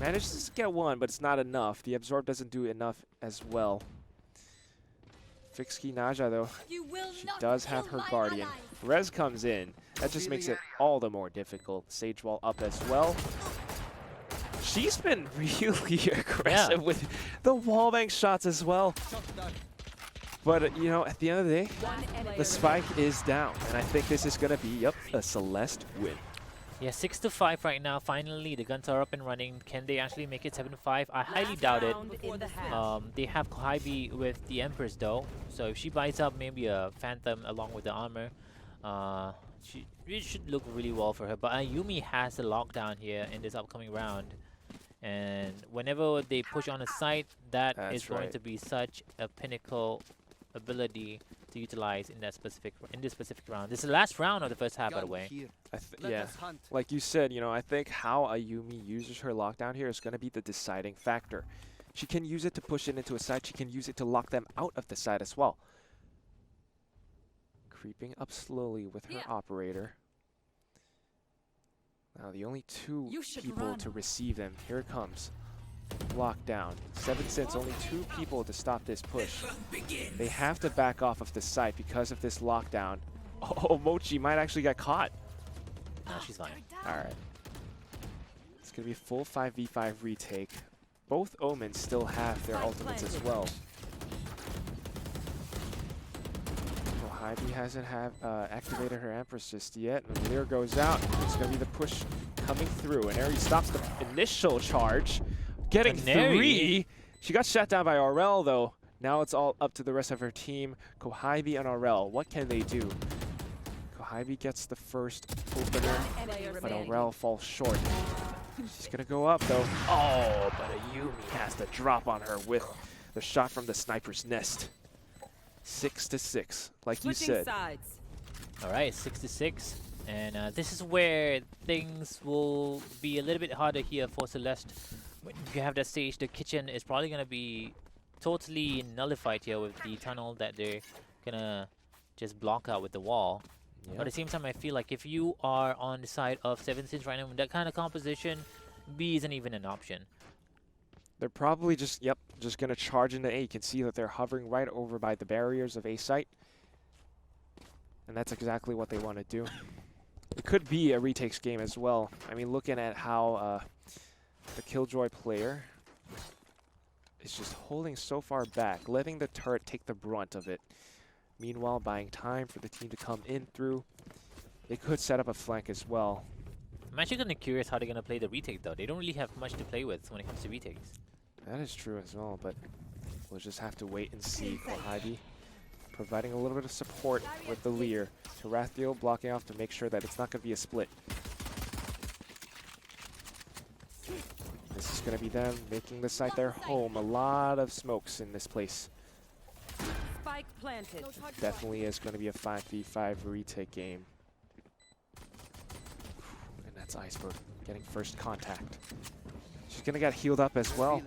Manages to get one, but it's not enough. The absorb doesn't do enough as well. Fixki Naja though, she does have her Guardian. Rez comes in. That just makes it all the more difficult. Sage Wall up as well. She's been really aggressive with the wallbang shots as well. But, you know, at the end of the day, the spike is down. And I think this is going to be, yep, a Celeste win. Yeah, 6-5 right now. Finally, the guns are up and running. Can they actually make it 7-5? I highly doubt it. They have Kohabi with the Empress though. So if she buys up maybe a Phantom along with the armor, it should look really well for her. But Ayumi has the lockdown here in this upcoming round. And whenever they push on a site, that's going to be such a pinnacle ability to utilize in this specific round. This is the last round of the first half, by the way. Yeah, like you said, you know, I think how Ayumi uses her lockdown here is going to be the deciding factor. She can use it to push it into a side. She can use it to lock them out of the side as well. Creeping up slowly with her operator. Now the only 2 people to receive them. Here it comes. Lockdown. 7 cents, only 2 people to stop this push. They have to back off of the site because of this lockdown. Oh, Mochi might actually get caught. No, she's fine. Alright. It's going to be a full 5v5 retake. Both Omens still have their ultimates as well. Kohabi hasn't activated her Empress just yet. And the Leer goes out. It's going to be the push coming through. And Eri stops the initial charge. Getting 3. She got shut down by Aurel though. Now it's all up to the rest of her team. Kohabi and Aurel, what can they do? Kohabi gets the first opener, but Aurel falls short. She's gonna go up though. Oh, but Ayumi has the drop on her with the shot from the sniper's nest. 6-6, like you said. All right, 6-6. And this is where things will be a little bit harder here for Celeste. When you have that stage, the kitchen is probably going to be totally nullified here with the tunnel that they're going to just block out with the wall. But at the same time, I feel like if you are on the side of 7 cents right now with that kind of composition, B isn't even an option. They're probably just going to charge into A. You can see that they're hovering right over by the barriers of A site. And that's exactly what they want to do. It could be a retakes game as well. I mean, looking at how the Killjoy player is just holding so far back, letting the turret take the brunt of it. Meanwhile, buying time for the team to come in through. They could set up a flank as well. I'm actually kind of curious how they're going to play the retake, though. They don't really have much to play with when it comes to retakes. That is true as well, but we'll just have to wait and see. Kohabi providing a little bit of support with the Leer. Tarathiel blocking off to make sure that it's not going to be a split. This is going to be them making the site their home. A lot of smokes in this place. Spike planted. Definitely is going to be a 5v5 retake game. And that's Iceberg getting first contact. She's going to get healed up as well.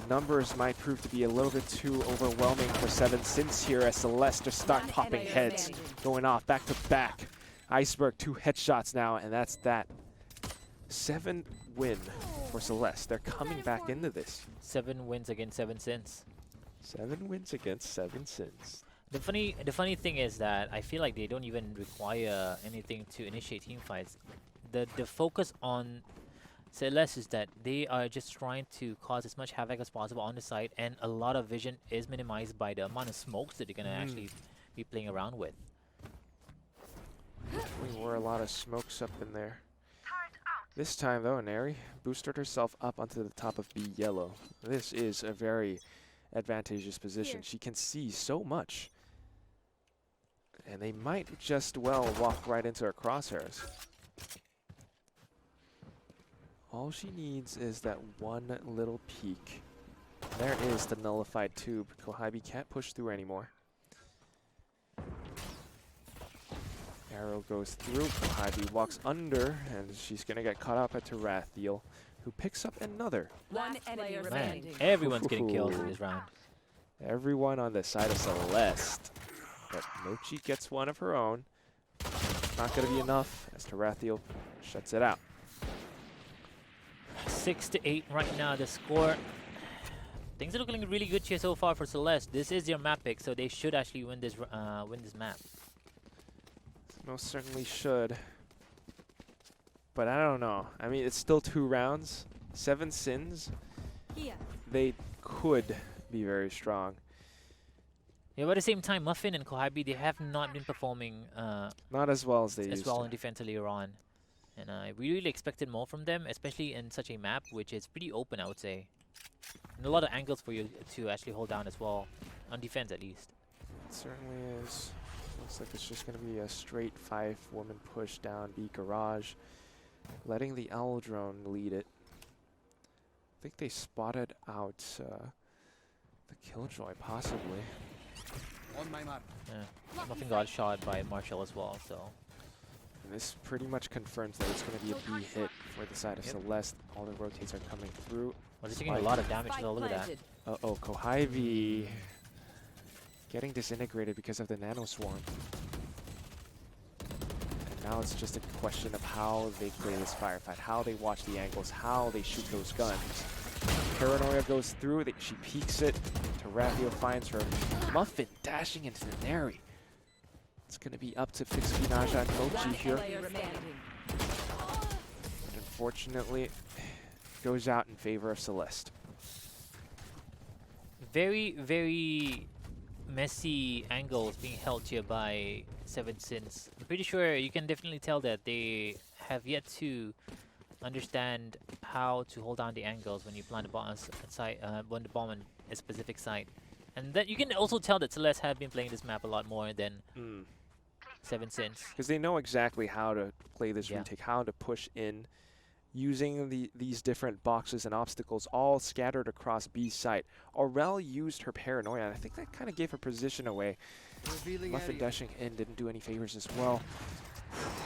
The numbers might prove to be a little bit too overwhelming for 7 Sins here as Celeste just start popping heads, going off back to back. Iceberg 2 headshots now, and that's that. 7 win for Celeste. They're coming back into this. 7 wins against 7 Sins. 7 wins against 7 Sins. The funny thing is that I feel like they don't even require anything to initiate team fights. The focus on Celeste is that they are just trying to cause as much havoc as possible on the site, and a lot of vision is minimized by the amount of smokes that they're gonna actually be playing around with. There were a lot of smokes up in there. This time though, Neri boosted herself up onto the top of B yellow. This is a very advantageous position. She can see so much. And they might just well walk right into her crosshairs. All she needs is that one little peek. There is the nullified tube. Kohibi can't push through anymore. Arrow goes through. Kohibi walks under, and she's gonna get caught up at Tarathiel, who picks up another. One enemy Man, remaining. everyone's getting killed in this round. Everyone on the side of Celeste. But Mochi gets one of her own. Not gonna be enough as Tarathiel shuts it out. 6-8 right now, the score. Things are looking really good here so far for Celeste. This is their map pick, so they should actually win this map. Most certainly should. But I don't know. I mean, it's still 2 rounds. 7 Sins. Here. They could be very strong. Yeah, but at the same time, Muffin and Kohibi, they have not been performing Not as well as they as used well to. in defense earlier on. And we really expected more from them, especially in such a map, which is pretty open, I would say. And a lot of angles for you to actually hold down as well, on defense at least. It certainly is. Looks like it's just going to be a straight 5-woman push down B garage, letting the Owl drone lead it. I think they spotted out the Killjoy, possibly. On my mark. Yeah, Muffin got shot by Marshall as well, so. And this pretty much confirms that it's going to be a B hit for the side of Celeste. All the rotates are coming through. Well, they're taking a lot of damage, so look at that. Uh-oh, Kohibi getting disintegrated because of the Nano Swarm. And now it's just a question of how they play this firefight, how they watch the angles, how they shoot those guns. Paranoia goes through, she peeks it. Tarathiel finds her. Muffin dashing into the Neri. It's going to be up to Fixed Naja and Mochi here. But unfortunately, goes out in favor of Celeste. Very, very messy angles being held here by 7 Sins. I'm pretty sure you can definitely tell that they have yet to understand how to hold down the angles when you plant the bomb when the bomb on a specific site. And that you can also tell that Celeste have been playing this map a lot more than 7 Sins. Because they know exactly how to play this Yeah. retake, how to push in, using these different boxes and obstacles all scattered across B site. Aurel used her paranoia, and I think that kind of gave her position away. Revealing Muffin area. dashing in didn't do any favors as well.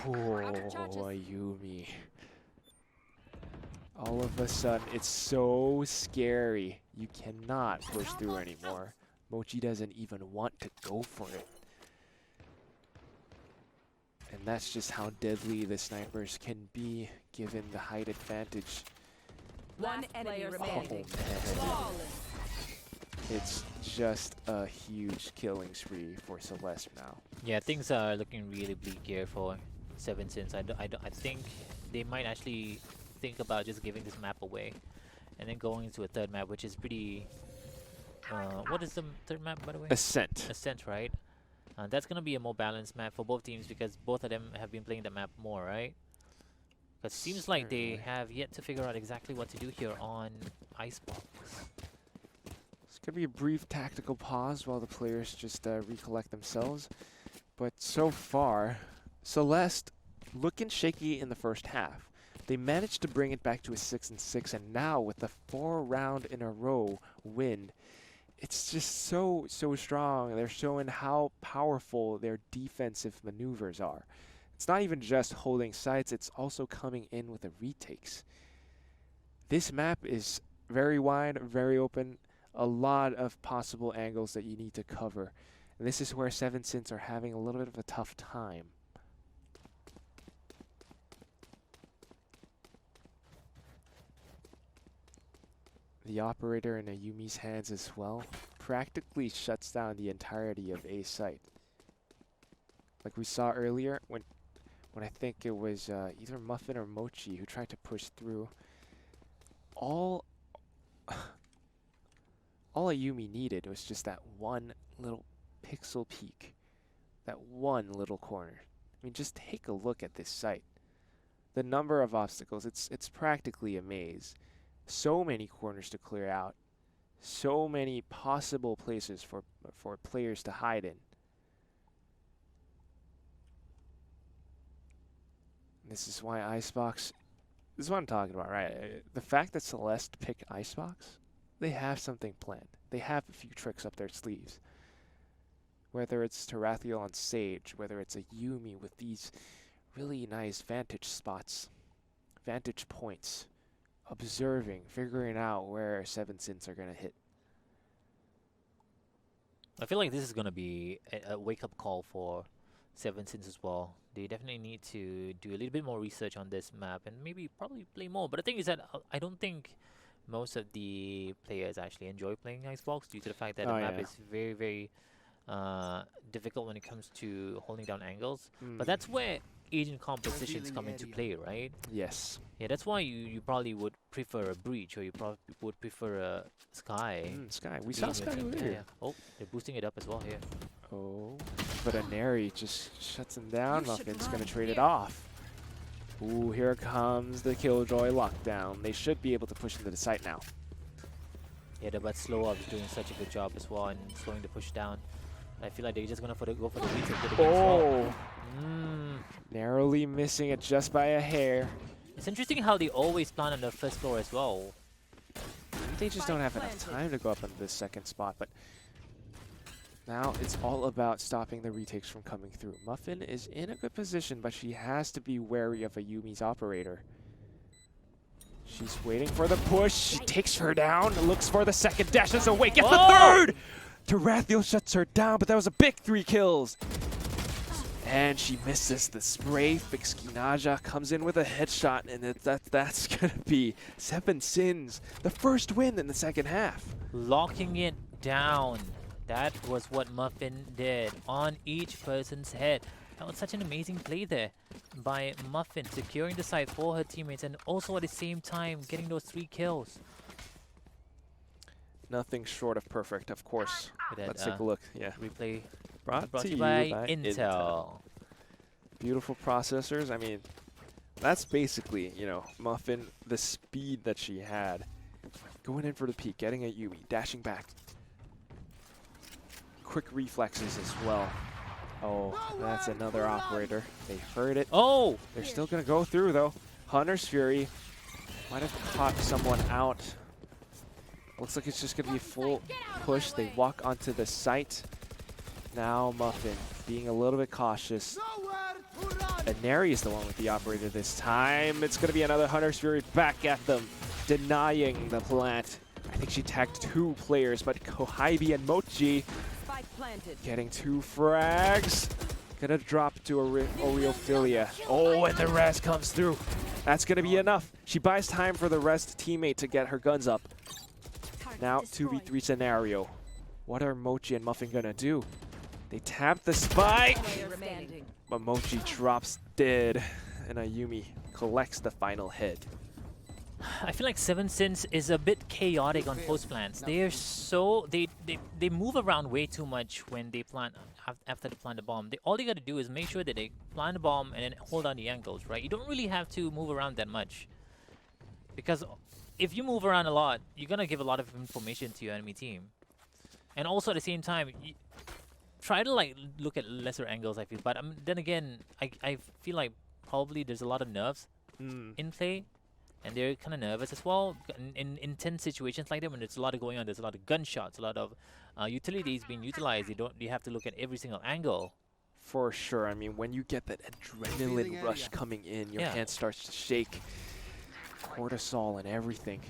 Oh, Yumi. All of a sudden, it's so scary. You cannot push through anymore. Mochi doesn't even want to go for it. And that's just how deadly the snipers can be, given the height advantage. One enemy Oh, remaining. man. It's just a huge killing spree for Celeste now. Yeah, things are looking really bleak here for 7 Sins. I think they might actually think about just giving this map away and then going into a third map, which is pretty... what is the third map, by the way? Ascent. Ascent, right? That's going to be a more balanced map for both teams because both of them have been playing the map more, right? Because it seems like they Certainly. have yet to figure out exactly what to do here on Icebox. It's going to be a brief tactical pause while the players just recollect themselves. But so far, Celeste looking shaky in the first half. They managed to bring it back to a 6-6, and now with the 4-round in a row win, it's just so strong. They're showing how powerful their defensive maneuvers are. It's not even just holding sites, it's also coming in with the retakes. This map is very wide, very open, a lot of possible angles that you need to cover. And this is where Seven Sins are having a little bit of a tough time. The operator in Ayumi's hands as well practically shuts down the entirety of A site. Like we saw earlier when I think it was either Muffin or Mochi who tried to push through. All Ayumi needed was just that one little pixel peek, that one little corner. I mean, just take a look at this site. The number of obstacles, it's practically a maze. So many corners to clear out. So many possible places for players to hide in. This is why Icebox, this is what I'm talking about, right? The fact that Celeste picked Icebox, they have something planned. They have a few tricks up their sleeves. Whether it's Tarathiel on Sage, whether it's a Yumi with these really nice vantage spots, vantage points, observing, figuring out where Seven Sins are going to hit. I feel like this is going to be a wake-up call for Seven Sins as well. They definitely need to do a little bit more research on this map and maybe probably play more. But the thing is that I don't think most of the players actually enjoy playing Icebox due to the fact that the map is very, very difficult when it comes to holding down angles. But that's where agent compositions come into play, right? Yes. Yeah, that's why you probably would prefer a Breach, or you probably would prefer a Sky. Sky. We saw Sky earlier. Yeah. Oh, they're boosting it up as well here. Oh, but a Neri just shuts him down. Muffin's going to trade it off. Ooh, here comes the Killjoy lockdown. They should be able to push into the site now. Yeah, but Slow Up is doing such a good job as well in slowing the push down. I feel like they're just going to go for the retake with the game as well. Narrowly missing it just by a hair. It's interesting how they always plant on the first floor as well. They just don't have enough time to go up on this second spot, but now it's all about stopping the retakes from coming through. Muffin is in a good position, but she has to be wary of a Yumi's operator. She's waiting for the push. She takes her down, looks for the second, dashes away, gets the third! Tarathiel shuts her down, but that was a big 3 kills. And she misses the spray. Fixkinaja comes in with a headshot, and that's going to be Seven Sins, the first win in the second half. Locking it down. That was what Muffin did on each person's head. That was such an amazing play there by Muffin, securing the site for her teammates and also at the same time getting those 3 kills. Nothing short of perfect, of course. Let's take a look. Yeah. Replay brought to you you by by Intel. Beautiful processors. I mean, that's basically, you know, Muffin, the speed that she had. Going in for the peak, getting at Yumi, dashing back. Quick reflexes as well. Oh, that's another operator. They heard it. Oh! They're still going to go through, though. Hunter's Fury might have caught someone out. Looks like it's just going to be a full push. They walk onto the site. Now Muffin being a little bit cautious. And Neri is the one with the operator this time. It's going to be another Hunter's Fury back at them, denying the plant. I think she tagged 2 players, but Kohaibi and Mochi getting 2 frags. Gonna drop to Oreophilia. Oh, and the rest comes through. That's gonna be enough. She buys time for the rest teammate to get her guns up. Now 2v3 scenario. What are Mochi and Muffin gonna do? They tap the spike, but Mochi drops dead, and Ayumi collects the final hit. I feel like Seven Sins is a bit chaotic on post plants. They are so they move around way too much when they plant after they plant the bomb. All they got to do is make sure that they plant the bomb and then hold on the angles, right? You don't really have to move around that much, because if you move around a lot, you're gonna give a lot of information to your enemy team. And also at the same time, try to like look at lesser angles, I feel. But then again, I feel like probably there's a lot of nerves in play. And they're kind of nervous as well in intense situations like that when there's a lot of going on. There's a lot of gunshots, a lot of utilities being utilized. You have to look at every single angle. For sure. I mean, when you get that adrenaline rush coming in, your hand starts to shake. Cortisol and everything.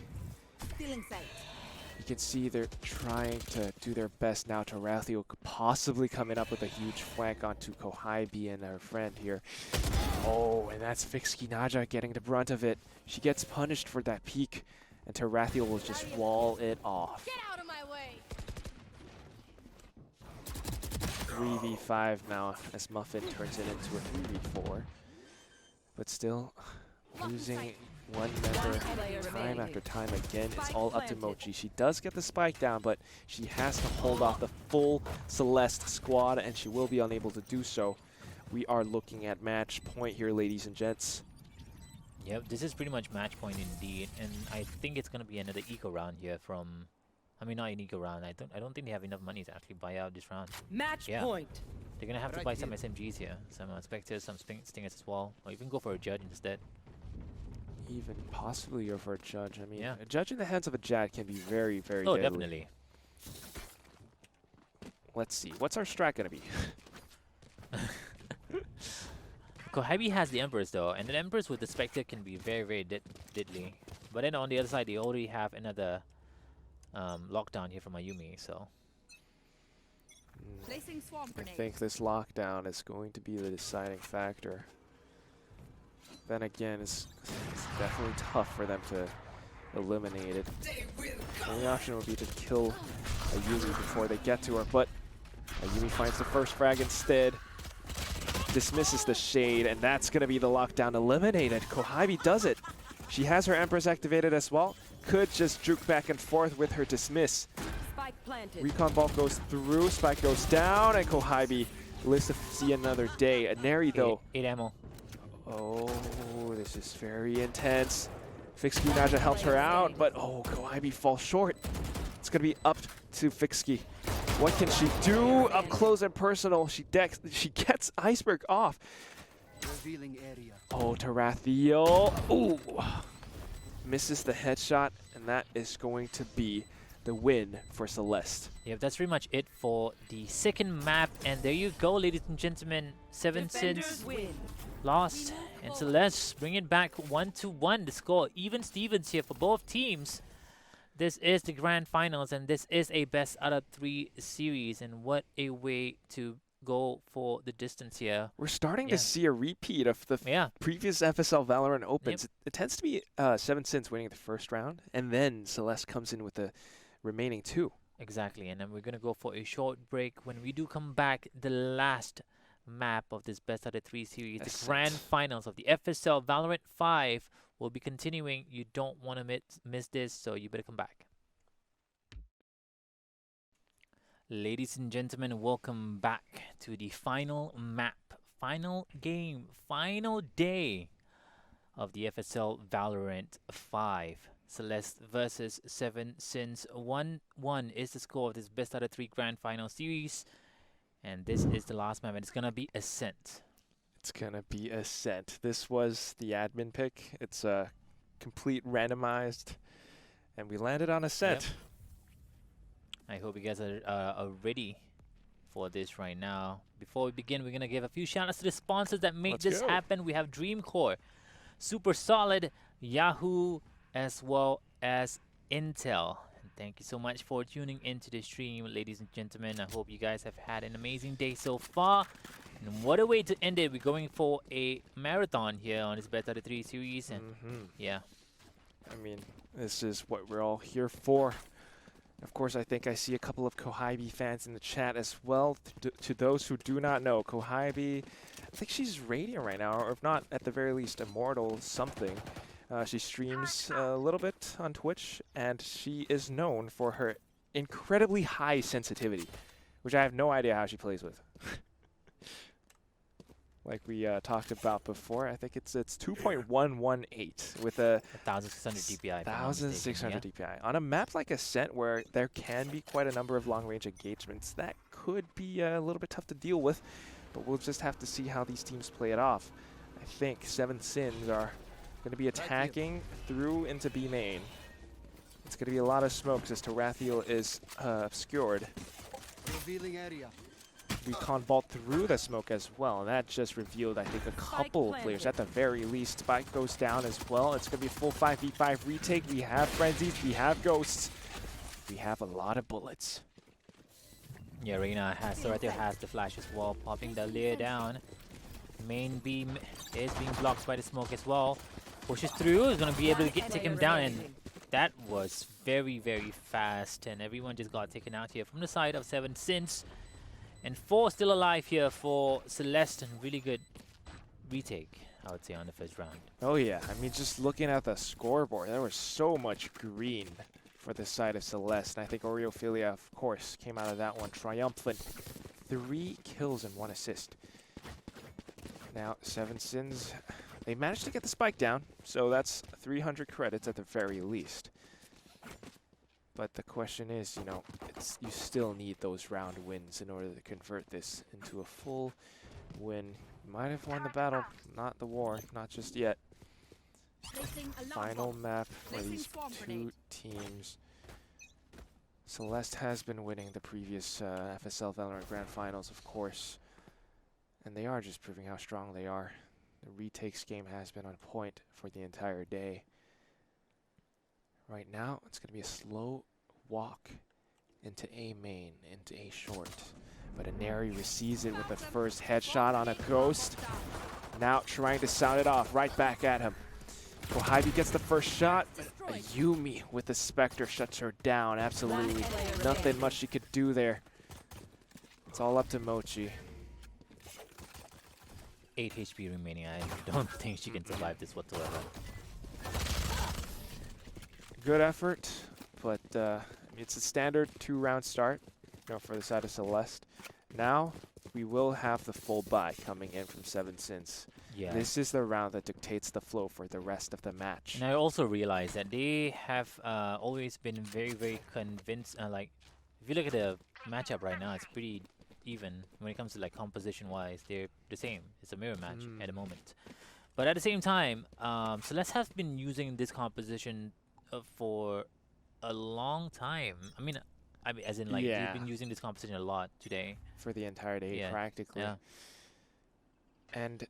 Stealing sight. You can see they're trying to do their best now. Tarathiel possibly coming up with a huge flank onto Kohaibi and her friend here. Oh, and that's Fixki Naja getting the brunt of it. She gets punished for that peek, and Tarathiel will just wall it off. Get out of my way. 3v5 now as Muffin turns it into a 3v4. But still losing one member time after time again. It's all up to Mochi. She does get the spike down, but she has to hold off the full Celeste squad, and she will be unable to do so. We are looking at match point here, ladies and gents. Yep, this is pretty much match point indeed, and I think it's gonna be another eco round here from. I mean, not an eco round. I don't think they have enough money to actually buy out this round. Match Yeah. point. They're gonna have to Right buy some here. SMGs here, some Spectres, some Stingers as well, or even go for a Judge instead. Even possibly over a Judge. I mean, Yeah. a Judge in the hands of a Jad can be very, very Oh, deadly. definitely. Let's see. What's our strat gonna be? Kohaibi has the Empress though, and the Empress with the Spectre can be very, very deadly. But then on the other side, they already have another lockdown here from Ayumi, so. Placing swarm I grenade. think this lockdown is going to be the deciding factor. Then again, it's definitely tough for them to eliminate it. The only option would be to kill Ayumi before they get to her, but Ayumi finds the first frag instead. Dismisses the shade, and that's going to be the lockdown eliminated. Kohaibi does it. She has her Empress activated as well. Could just juke back and forth with her dismiss. Spike planted. Recon ball goes through, spike goes down, and Kohaibi lives to see another day. Neri though. 8 ammo. Oh, this is very intense. Fixki Naja helps her out, but oh, Kohaibi falls short. It's gonna be up to Fixki. What can she do? Up close and personal. She gets Iceberg off. Revealing area. Oh, Tarathiel. Ooh. Misses the headshot, and that is going to be the win for Celeste. Yep, that's pretty much it for the second map. And there you go, ladies and gentlemen. 7 Defenders sins win. lost. And Celeste bring it back 1-1. The score even Stevens here for both teams. This is the grand finals, and this is a best out of 3 series. And what a way to go for the distance here. We're starting Yeah. to see a repeat of the Yeah, previous FSL Valorant Opens. It tends to be 7 Sins winning the first round, and then Celeste comes in with the remaining 2. exactly. And then we're going to go for a short break. When we do come back, the last map of this best out of 3 series, the Ascent. grand finals of the FSL Valorant 5 will be continuing. You don't want to miss this, so you better come back. Ladies and gentlemen, welcome back to the final map, final game, final day of the FSL Valorant 5. Celeste versus 7 Sins. 1-1 is the score of this best out of 3 grand final series. And this is the last map, and it's going to be Ascent. It's going to be Ascent. This was the admin pick. It's complete randomized, and we landed on Ascent. I hope you guys are ready for this right now. Before we begin, we're going to give a few shout-outs to the sponsors that made Let's this go. happen. We have Dreamcore, Super Solid, Yahoo, as well as Intel. And thank you so much for tuning into the stream, ladies and gentlemen. I hope you guys have had an amazing day so far. And what a way to end it. We're going for a marathon here on this Best Out of 3 series. And yeah, I mean, this is what we're all here for. Of course, I think I see a couple of Kohaibi fans in the chat as well. To those who do not know, Kohaibi, I think she's Radiant right now, or if not, at the very least, Immortal something. She streams a little bit on Twitch, and she is known for her incredibly high sensitivity, which I have no idea how she plays with. Like we talked about before, I think it's 2.118 with a 1,600 DPI. if I'm not mistaken, 1,600 DPI. On a map like Ascent, where there can be quite a number of long-range engagements, that could be a little bit tough to deal with, but we'll just have to see how these teams play it off. I think 7 Sins are going to be attacking through into B main. It's going to be a lot of smokes as Tarathiel is obscured. Revealing area. recon vault through the smoke as well. And that just revealed, I think, a couple players at the very least. Spike goes down as well. It's going to be a full 5v5 retake. We have frenzies, we have ghosts. We have a lot of bullets. Yeah, Reina has, so right there has the flash as well, popping the layer down. Main beam is being blocked by the smoke as well. Pushes through, is going to be able to take him down, and that was very, very fast, and everyone just got taken out here from the side of 7 Sins. And 4 still alive here for Celeste, and really good retake, I would say, on the first round. Oh yeah, I mean, just looking at the scoreboard, there was so much green for the side of Celeste. And I think Oreophilia, of course, came out of that one triumphant. 3 kills and 1 assist. Now, 7 Sins, they managed to get the spike down, so that's 300 credits at the very least. But the question is, you know, you still need those round wins in order to convert this into a full win. You might have won the battle, not the war, not just yet. Final map for these 2 teams. Celeste has been winning the previous FSL Valorant Grand Finals, of course. And they are just proving how strong they are. The retakes game has been on point for the entire day. Right now, it's going to be a slow walk into A main, into A short. But Inari receives it with the first headshot on a ghost. Now trying to sound it off right back at him. Kohibi gets the first shot. Yumi with the Spectre shuts her down. Absolutely nothing much she could do there. It's all up to Mochi. 8 HP remaining. I don't think she can survive this whatsoever. Good effort, but it's a standard 2-round start, you know, for the side of Celeste. Now we will have the full buy coming in from 7 Sins. Yeah. This is the round that dictates the flow for the rest of the match. And I also realized that they have always been very, very convinced. Like, if you look at the matchup right now, it's pretty even when it comes to like composition-wise. They're the same. It's a mirror match at the moment. But at the same time, Celeste has been using this composition for a long time. I mean, as in like they've been using this composition a lot today. For the entire day, practically. Yeah. And,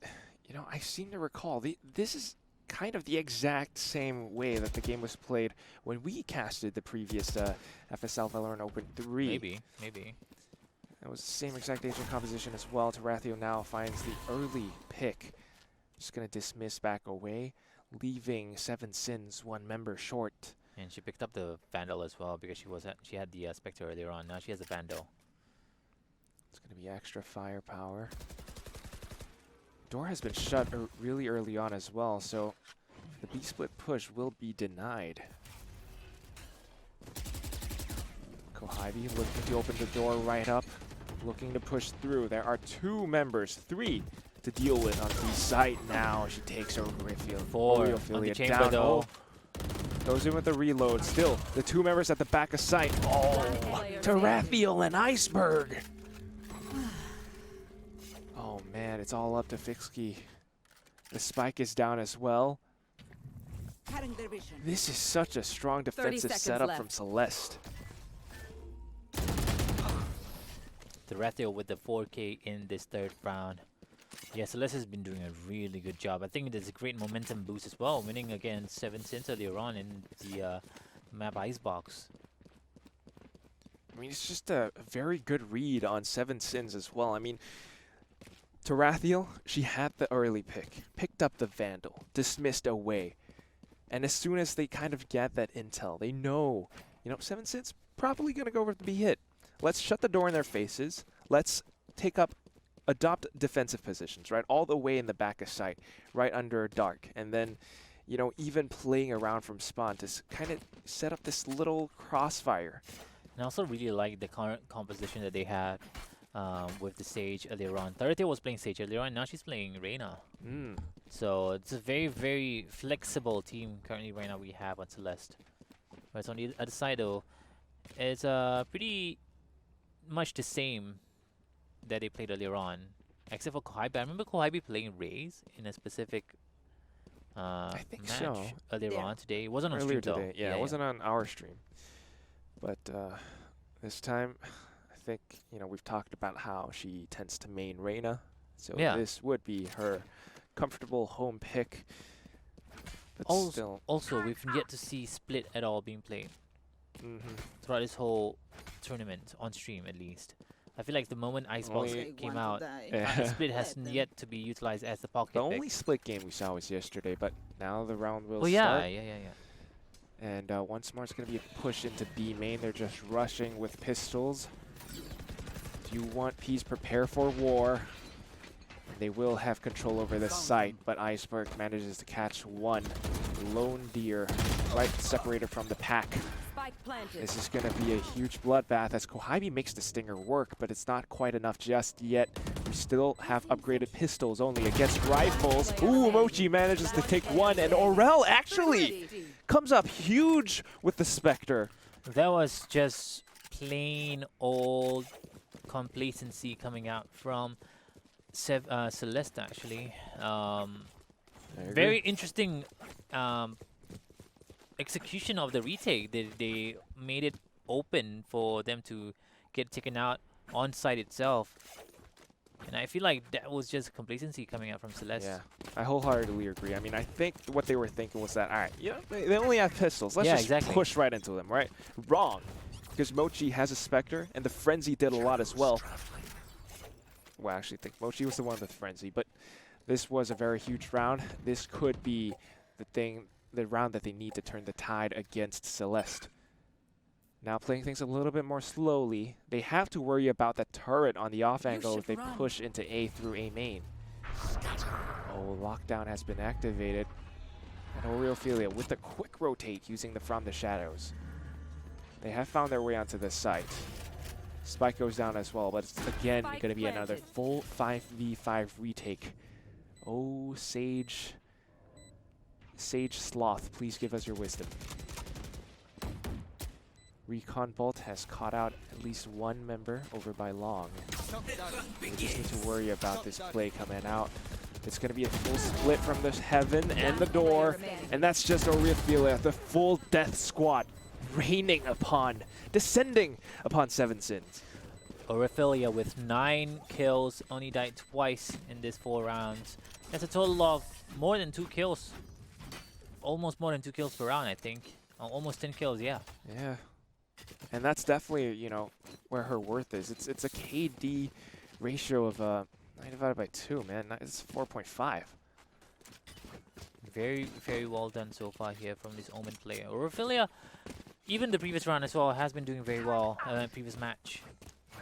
you know, I seem to recall, this is kind of the exact same way that the game was played when we casted the previous FSL Valorant Open 3. Maybe. It was the same exact agent composition as well. Tarathiel now finds the early pick. Just going to dismiss back away, leaving 7 Sins 1 member short. And she picked up the Vandal as well because she had the Spectre earlier on. Now she has a Vandal. It's going to be extra firepower. Door has been shut really early on as well, so the B-split push will be denied. Kohibi looking to open the door right up, looking to push through. There are 2 members, 3 to deal with on B site now. She takes over Rayfield. 4 on the chamber though. Goes in with the reload. Still, the 2 members at the back of site. Oh, Tarathiel and Iceberg. Oh man, it's all up to Fixkey. The spike is down as well. This is such a strong defensive setup from Celeste. Tarathiel with the 4K in this 3rd round. Yeah, Celeste has been doing a really good job. I think there's a great momentum boost as well, winning against 7 Sins earlier on in the map Icebox. I mean, it's just a very good read on 7 Sins as well. I mean, Tarathiel, she had the early pick, picked up the Vandal, dismissed away. And as soon as they kind of get that intel, they know, you know, 7 Sins probably going to go over to be hit. Let's shut the door in their faces. Let's adopt defensive positions, right? All the way in the back of sight, right under dark. And then, you know, even playing around from spawn to kind of set up this little crossfire. And I also really like the current composition that they had with the Sage earlier on. Tarathiel was playing Sage earlier on, now she's playing Reina. So it's a very, very flexible team currently right now we have on Celeste. Whereas on the other side though, it's pretty much the same that they played earlier on, except for Kohibi. I remember Kohibi playing Raze in a specific match earlier on today. It wasn't on stream though. Yeah, it wasn't on our stream. But this time, I think, you know, we've talked about how she tends to main Reyna, so Yeah. this would be her comfortable home pick. But still, Also, we've yet to see Split at all being played throughout this whole tournament, on stream at least. I feel like the moment Icebox Only- came out, Yeah. Split has yet to be utilized as the pocket The pick. only split game we saw was yesterday, but now the round will Oh yeah, start. yeah. And once more, it's going to be a push into B main. They're just rushing with pistols. Do you want P's prepare for war? They will have control over the site, but Iceberg manages to catch one lone deer right separated from the pack. Spike planted. This is going to be a huge bloodbath as Kohabi makes the stinger work, but it's not quite enough just yet. We still have upgraded pistols only against rifles. Ooh, Mochi manages to take one, and Aurel actually comes up huge with the Spectre. That was just plain old complacency coming out from Celeste, actually. Very interesting execution of the retake. They made it open for them to get taken out on site itself. And I feel like that was just complacency coming out from Celeste. Yeah, I wholeheartedly agree. I mean, I think what they were thinking was that, all right, you know, they only have pistols. Let's just push right into them, right? Wrong, because Mochi has a Spectre, and the Frenzy did a lot as well. Well, I actually think Mochi was the one with Frenzy, but this was a very huge round. This could be the round that they need to turn the tide against Celeste. Now playing things a little bit more slowly. They have to worry about that turret on the off angle if they push into A through A main. Oh, lockdown has been activated. And Oreophilia with a quick rotate using the From the Shadows. They have found their way onto this site. Spike goes down as well, but it's again going to be another full 5v5 retake. Oh, Sage Sloth, please give us your wisdom. Recon Bolt has caught out at least one member over by Long. We just need to worry about this play coming out. It's going to be a full split from the heaven and the door, and that's just Oreophilia, the full death squad, descending upon Seven Sins. Oreophilia with 9 kills, only died twice in this 4 rounds. That's a total of more than 2 kills. Almost more than 2 kills per round, I think. Almost 10 kills, yeah. Yeah. And that's definitely, you know, where her worth is. It's a KD ratio of 9 divided by 2, man. It's 4.5. Very, very well done so far here from this Omen player. Oreophilia, even the previous round as well, has been doing very well in the previous match.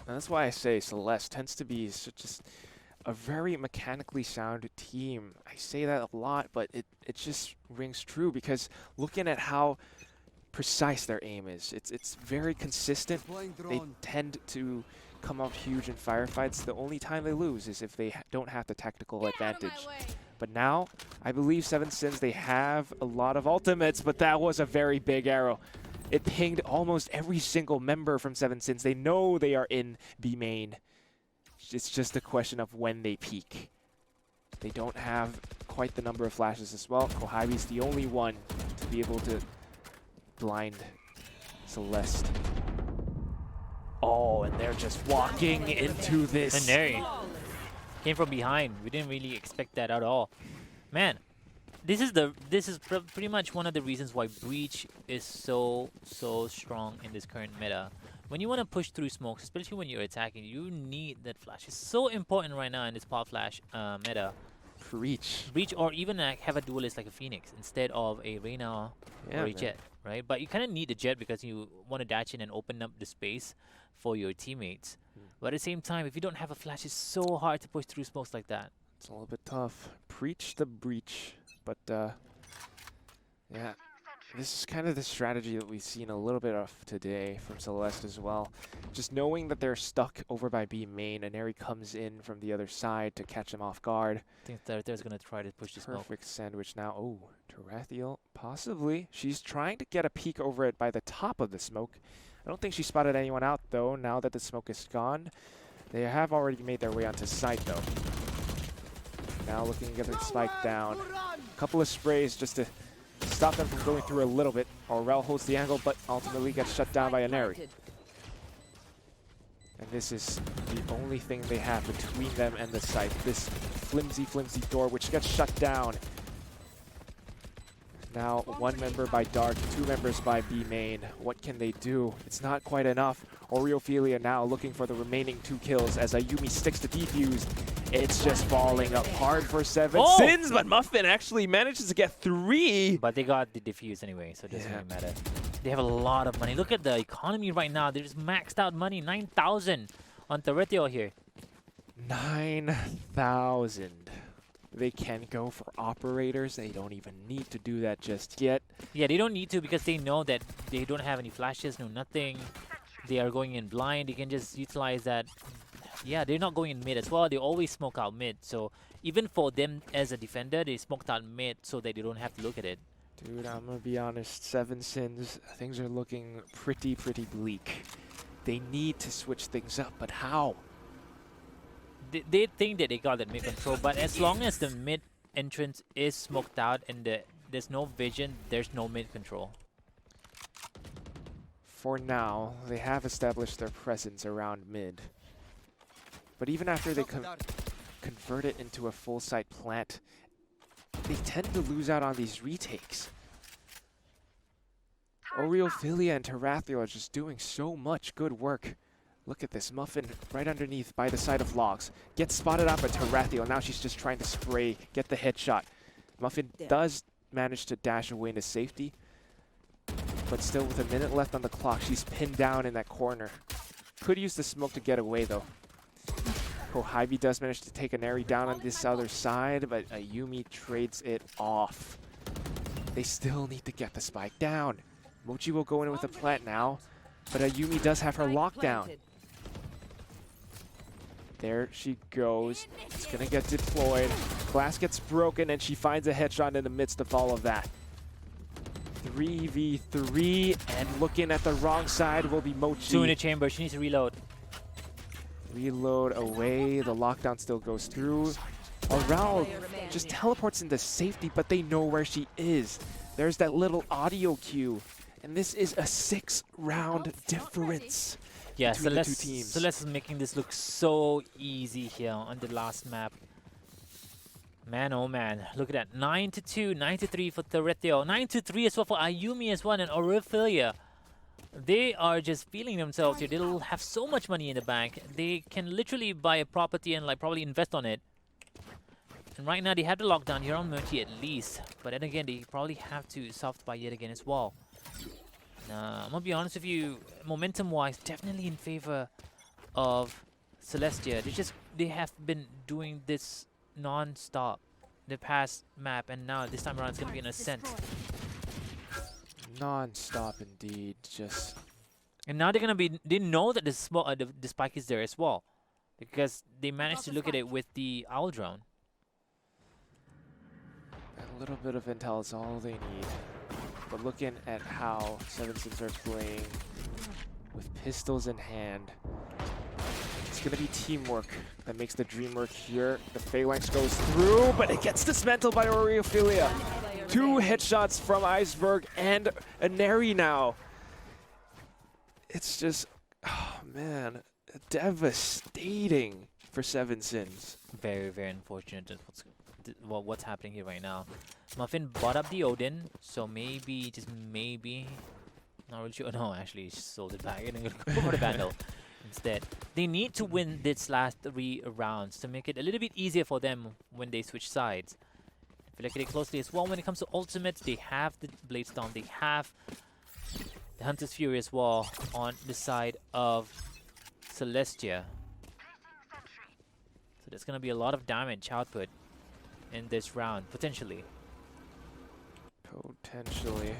And that's why I say Celeste tends to be just a very mechanically sound team. I say that a lot, but it just rings true because looking at how precise their aim is, it's very consistent. They tend to come up huge in firefights. The only time they lose is if they don't have the tactical advantage. But now, I believe Seven Sins, they have a lot of ultimates, but that was a very big arrow. It pinged almost every single member from Seven Sins. They know they are in B main. It's just a question of when they peak. They don't have quite the number of flashes as well. Kohabi's the only one to be able to blind Celeste. Oh, and they're just walking into this. And there he came from behind. We didn't really expect that at all. Man, this is pretty much one of the reasons why Breach is so strong in this current meta. When you want to push through smokes, especially when you're attacking, you need that flash. It's so important right now in this pop flash meta. Breach, or even have a duelist like a Phoenix instead of a Reyna or a Jet, right? But you kind of need a Jet because you want to dash in and open up the space for your teammates. But at the same time, if you don't have a flash, it's so hard to push through smokes like that. It's a little bit tough. Preach the breach. But, yeah, this is kind of the strategy that we've seen a little bit of today from Celeste as well. Just knowing that they're stuck over by B main, and Neri comes in from the other side to catch them off guard. I think they're going to try to push the smoke. Perfect sandwich now. Oh, Tarathiel, possibly. She's trying to get a peek over it by the top of the smoke. I don't think she spotted anyone out, though, now that the smoke is gone. They have already made their way onto site, though. Now looking to get the spike down. A couple of sprays just to stop them from going through a little bit. Aurel holds the angle, but ultimately gets shut down by Aneri. And this is the only thing they have between them and the site. This flimsy, flimsy door, which gets shut down. Now, 1 member by Dark, 2 members by B main. What can they do? It's not quite enough. Oreophilia now looking for the remaining 2 kills as Ayumi sticks to defuse. It's just falling apart for Seven Sins, but Muffin actually manages to get 3. But they got the defuse anyway, so it doesn't really matter. They have a lot of money. Look at the economy right now. They're just maxed out money. 9,000 on Turretio here. 9,000. They can go for operators. They don't even need to do that just yet. Yeah, they don't need to because they know that they don't have any flashes, no nothing. They are going in blind. They can just utilize that. Yeah, they're not going in mid as well. They always smoke out mid. So even for them as a defender, they smoked out mid so that they don't have to look at it. Dude, I'm going to be honest. Seven Sins, things are looking pretty bleak. They need to switch things up, but how? They think that they got that mid control, but as long as the mid entrance is smoked out and there's no vision, there's no mid control. For now, they have established their presence around mid. But even after they convert it into a full site plant, they tend to lose out on these retakes. Oreophilia and Tarathiel are just doing so much good work. Look at this, Muffin right underneath by the side of Logs. Gets spotted out by Tarathiel. Now she's just trying to spray, get the headshot. Muffin does manage to dash away into safety. But still with a minute left on the clock, she's pinned down in that corner. Could use the smoke to get away though. Kohibi does manage to take an Eri down on this other side, but Ayumi trades it off. They still need to get the spike down. Mochi will go in with a plant now, but Ayumi does have her lockdown. There she goes. It's gonna get deployed. Glass gets broken and she finds a headshot in the midst of all of that. 3v3 and looking at the wrong side will be Mochi. 2 in the chamber, she needs to reload. Reload away, the lockdown still goes through. Aral just teleports into safety, but they know where she is. There's that little audio cue. And this is a 6-round difference. Yeah, between the 2 teams. Celeste is making this look so easy here on the last map. Man, oh man, look at that. 9-2, 9-3 for Turretio. 9-3 as well for Ayumi as well, and Oreophilia. They are just feeling themselves here. They'll have so much money in the bank. They can literally buy a property and like probably invest on it. And right now they have the lockdown here on Mochi at least. But then again, they probably have to soft buy yet again as well. I'm gonna be honest with you, momentum-wise, definitely in favor of Celestia. They have been doing this non-stop the past map, and now this time around it's gonna be an ascent. Non-stop indeed, just. And now they know that the spike is there as well, because they managed to look at it with the owl drone. A little bit of intel is all they need. But looking at how Seven Sins are playing with pistols in hand, it's going to be teamwork that makes the dream work here. The Phalanx goes through, but it gets dismantled by Oreophilia. 2 headshots from Iceberg and a Neri now. It's just, oh man, devastating for Seven Sins. Very, very unfortunate what's happening here right now. Muffin bought up the Odin, so maybe, just maybe, not really sure. No, actually, she sold it back and I'm gonna go for the Vandal instead. They need to win this last 3 rounds to make it a little bit easier for them when they switch sides. If you look at it closely as well, when it comes to ultimates, they have the Bladestorm, they have the Hunter's Fury as well on the side of Celestia. So there's gonna be a lot of damage output in this round, potentially. Potentially.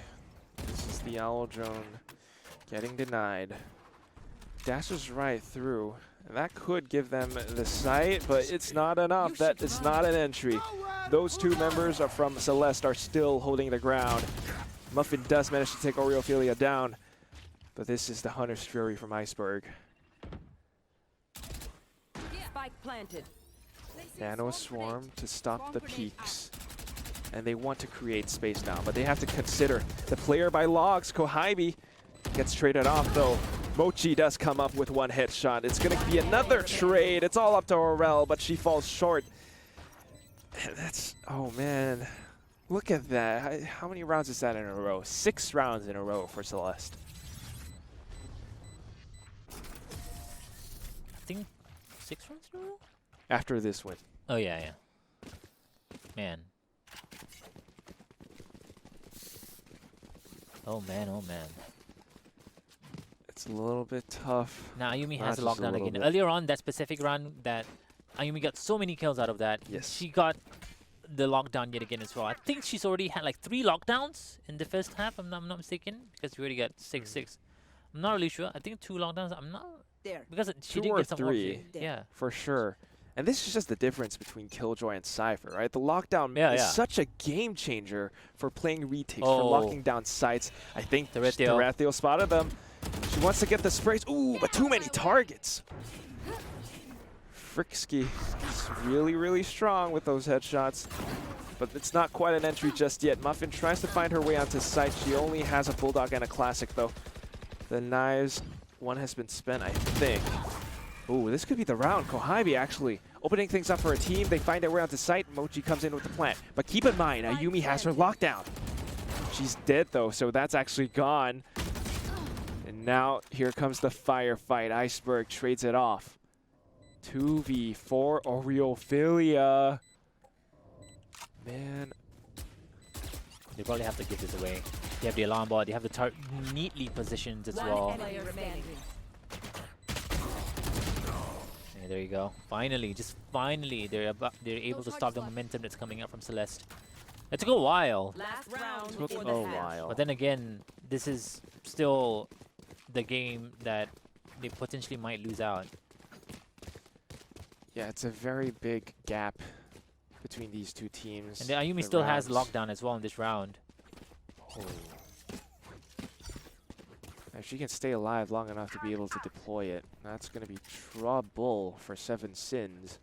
This is the Owl Drone getting denied. Dashes right through. And that could give them the sight, but it's not enough. That is not an entry. Those 2 members are from Celeste are still holding the ground. Muffin does manage to take Oreophilia down, but this is the Hunter's Fury from Iceberg. Spike planted. Nano Swarm to stop the peaks. And they want to create space now, but they have to consider the player by Logs. Kohibi gets traded off though. Mochi does come up with one headshot. It's going to be another trade. It's all up to Aurel, but she falls short. And that's, oh man, look at that. How many rounds is that in a row? 6 rounds in a row for Celeste. I think 6 rounds in a row? After this win. Oh, yeah. Man. Oh, man. It's a little bit tough. Now, Ayumi Not has a just a lockdown little again. bit. Earlier on, that specific run that Ayumi got so many kills out of that. Yes. She got the lockdown yet again as well. I think she's already had like 3 lockdowns in the first half, I'm not mistaken, because we already got 6-6. I'm not really sure. I think 2 lockdowns. I'm not, There. because she 2 didn't or get some 3. off. Yeah. For sure. And this is just the difference between Killjoy and Cypher, right? The lockdown Yeah, is yeah. such a game changer for playing retakes, Oh. for locking down sites. I think Tarethiel. Tarethiel spotted them. She wants to get the sprays. Ooh, but too many targets. Frixky is really, really strong with those headshots. But it's not quite an entry just yet. Muffin tries to find her way onto site. She only has a Bulldog and a Classic, though. The knives, one has been spent, I think. Ooh, this could be the round. Kohibi actually opening things up for her team. They find their way onto site. Mochi comes in with the plant. But keep in mind, Ayumi has her lockdown. She's dead, though, so that's actually gone. And now here comes the firefight. Iceberg trades it off. 2v4 Oreophilia. Man. They probably have to give this away. They have the alarm bot. They have the turret neatly positioned as well. Player remaining. Yeah, there you go. Finally, just finally, they're able to stop the momentum that's coming up from Celeste. It took a while, Last round Took in a the half. while. but then again, this is still the game that they potentially might lose out. Yeah, it's a very big gap between these two teams. And the Ayumi The still has rounds. lockdown as well in this round. Oh. If she can stay alive long enough to be able to deploy it, that's going to be trouble for 7 Sins.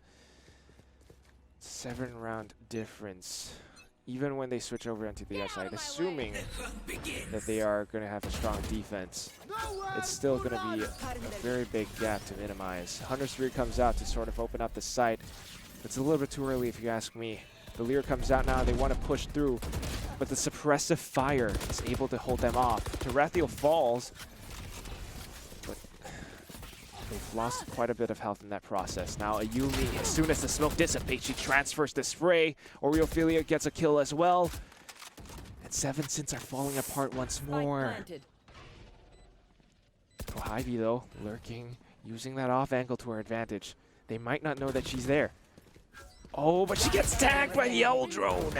7-round difference. Even when they switch over onto the outside, assuming that they are going to have a strong defense, it's still going to be a very big gap to minimize. Hunter's Rear comes out to sort of open up the site. It's a little bit too early if you ask me. The Lear comes out now, they want to push through, but the suppressive fire is able to hold them off. Tarathiel falls, but they've lost quite a bit of health in that process. Now Ayumi, as soon as the smoke dissipates, she transfers the spray. Oreophilia gets a kill as well. And 7 Sins are falling apart once Spike more. planted. Kohibi though, lurking, using that off angle to her advantage. They might not know that she's there. Oh, but she gets tagged by the owl drone.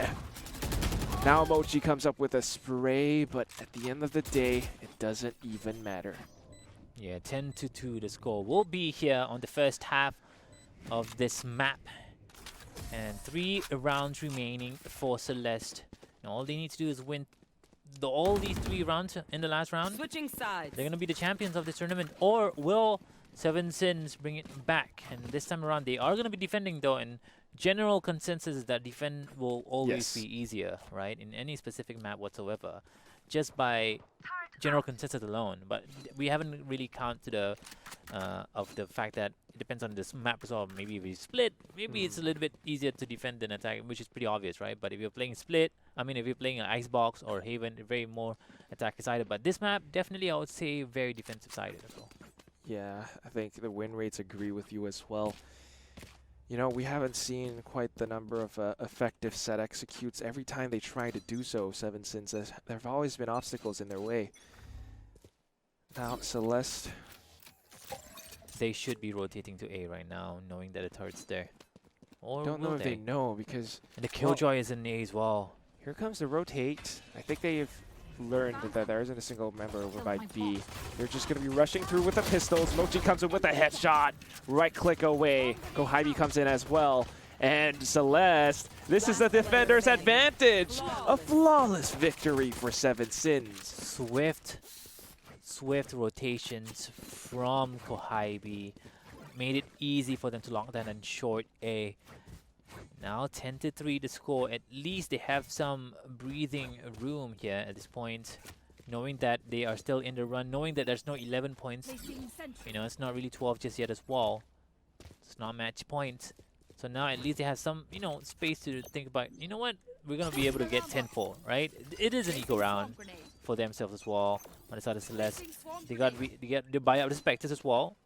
Now Mochi comes up with a spray, but at the end of the day, it doesn't even matter. Yeah, 10-2 the score will be here on the first half of this map. And 3 rounds remaining for Celeste. Now all they need to do is win all these 3 rounds in the last round. Switching sides. They're going to be the champions of this tournament. Or will 7 Sins bring it back? And this time around, they are going to be defending though. And general consensus is that defend will always Yes. be easier, right? In any specific map whatsoever. Just by general consensus alone. But we haven't really counted of the fact that it depends on this map as well. Maybe if we split, maybe it's a little bit easier to defend than attack, which is pretty obvious, right? But if you're playing split, I mean, if you're playing an Icebox or Haven, very more attack sided. But this map, definitely I would say very defensive sided as well. Yeah, I think the win rates agree with you as well. You know, we haven't seen quite the number of effective set executes. Every time they try to do so, 7 Sins, there have always been obstacles in their way. Now, Celeste. They should be rotating to A right now, knowing that the turret's there. Or Don't know will if they know because And the Killjoy is in A as well. here comes the rotate. I think they've learned that there isn't a single member over by B. They're just going to be rushing through with the pistols. Mochi comes in with a headshot. Right click away. Kohibi comes in as well. And Celeste, this is the defender's advantage. A flawless victory for 7 Sins. Swift rotations from Kohibi made it easy for them to lock down and short A. Now 10-3 the score. At least they have some breathing room here at this point. knowing that they are still in the run, knowing that there's no 11 points. You know, it's not really 12 just yet as well. It's not match points. So now at least they have some, you know, space to think about, you know what, we're going to be able to get 10-4, right? It is an eco round for themselves as well. On the side of Celeste, they get the buy out the Spectres as well.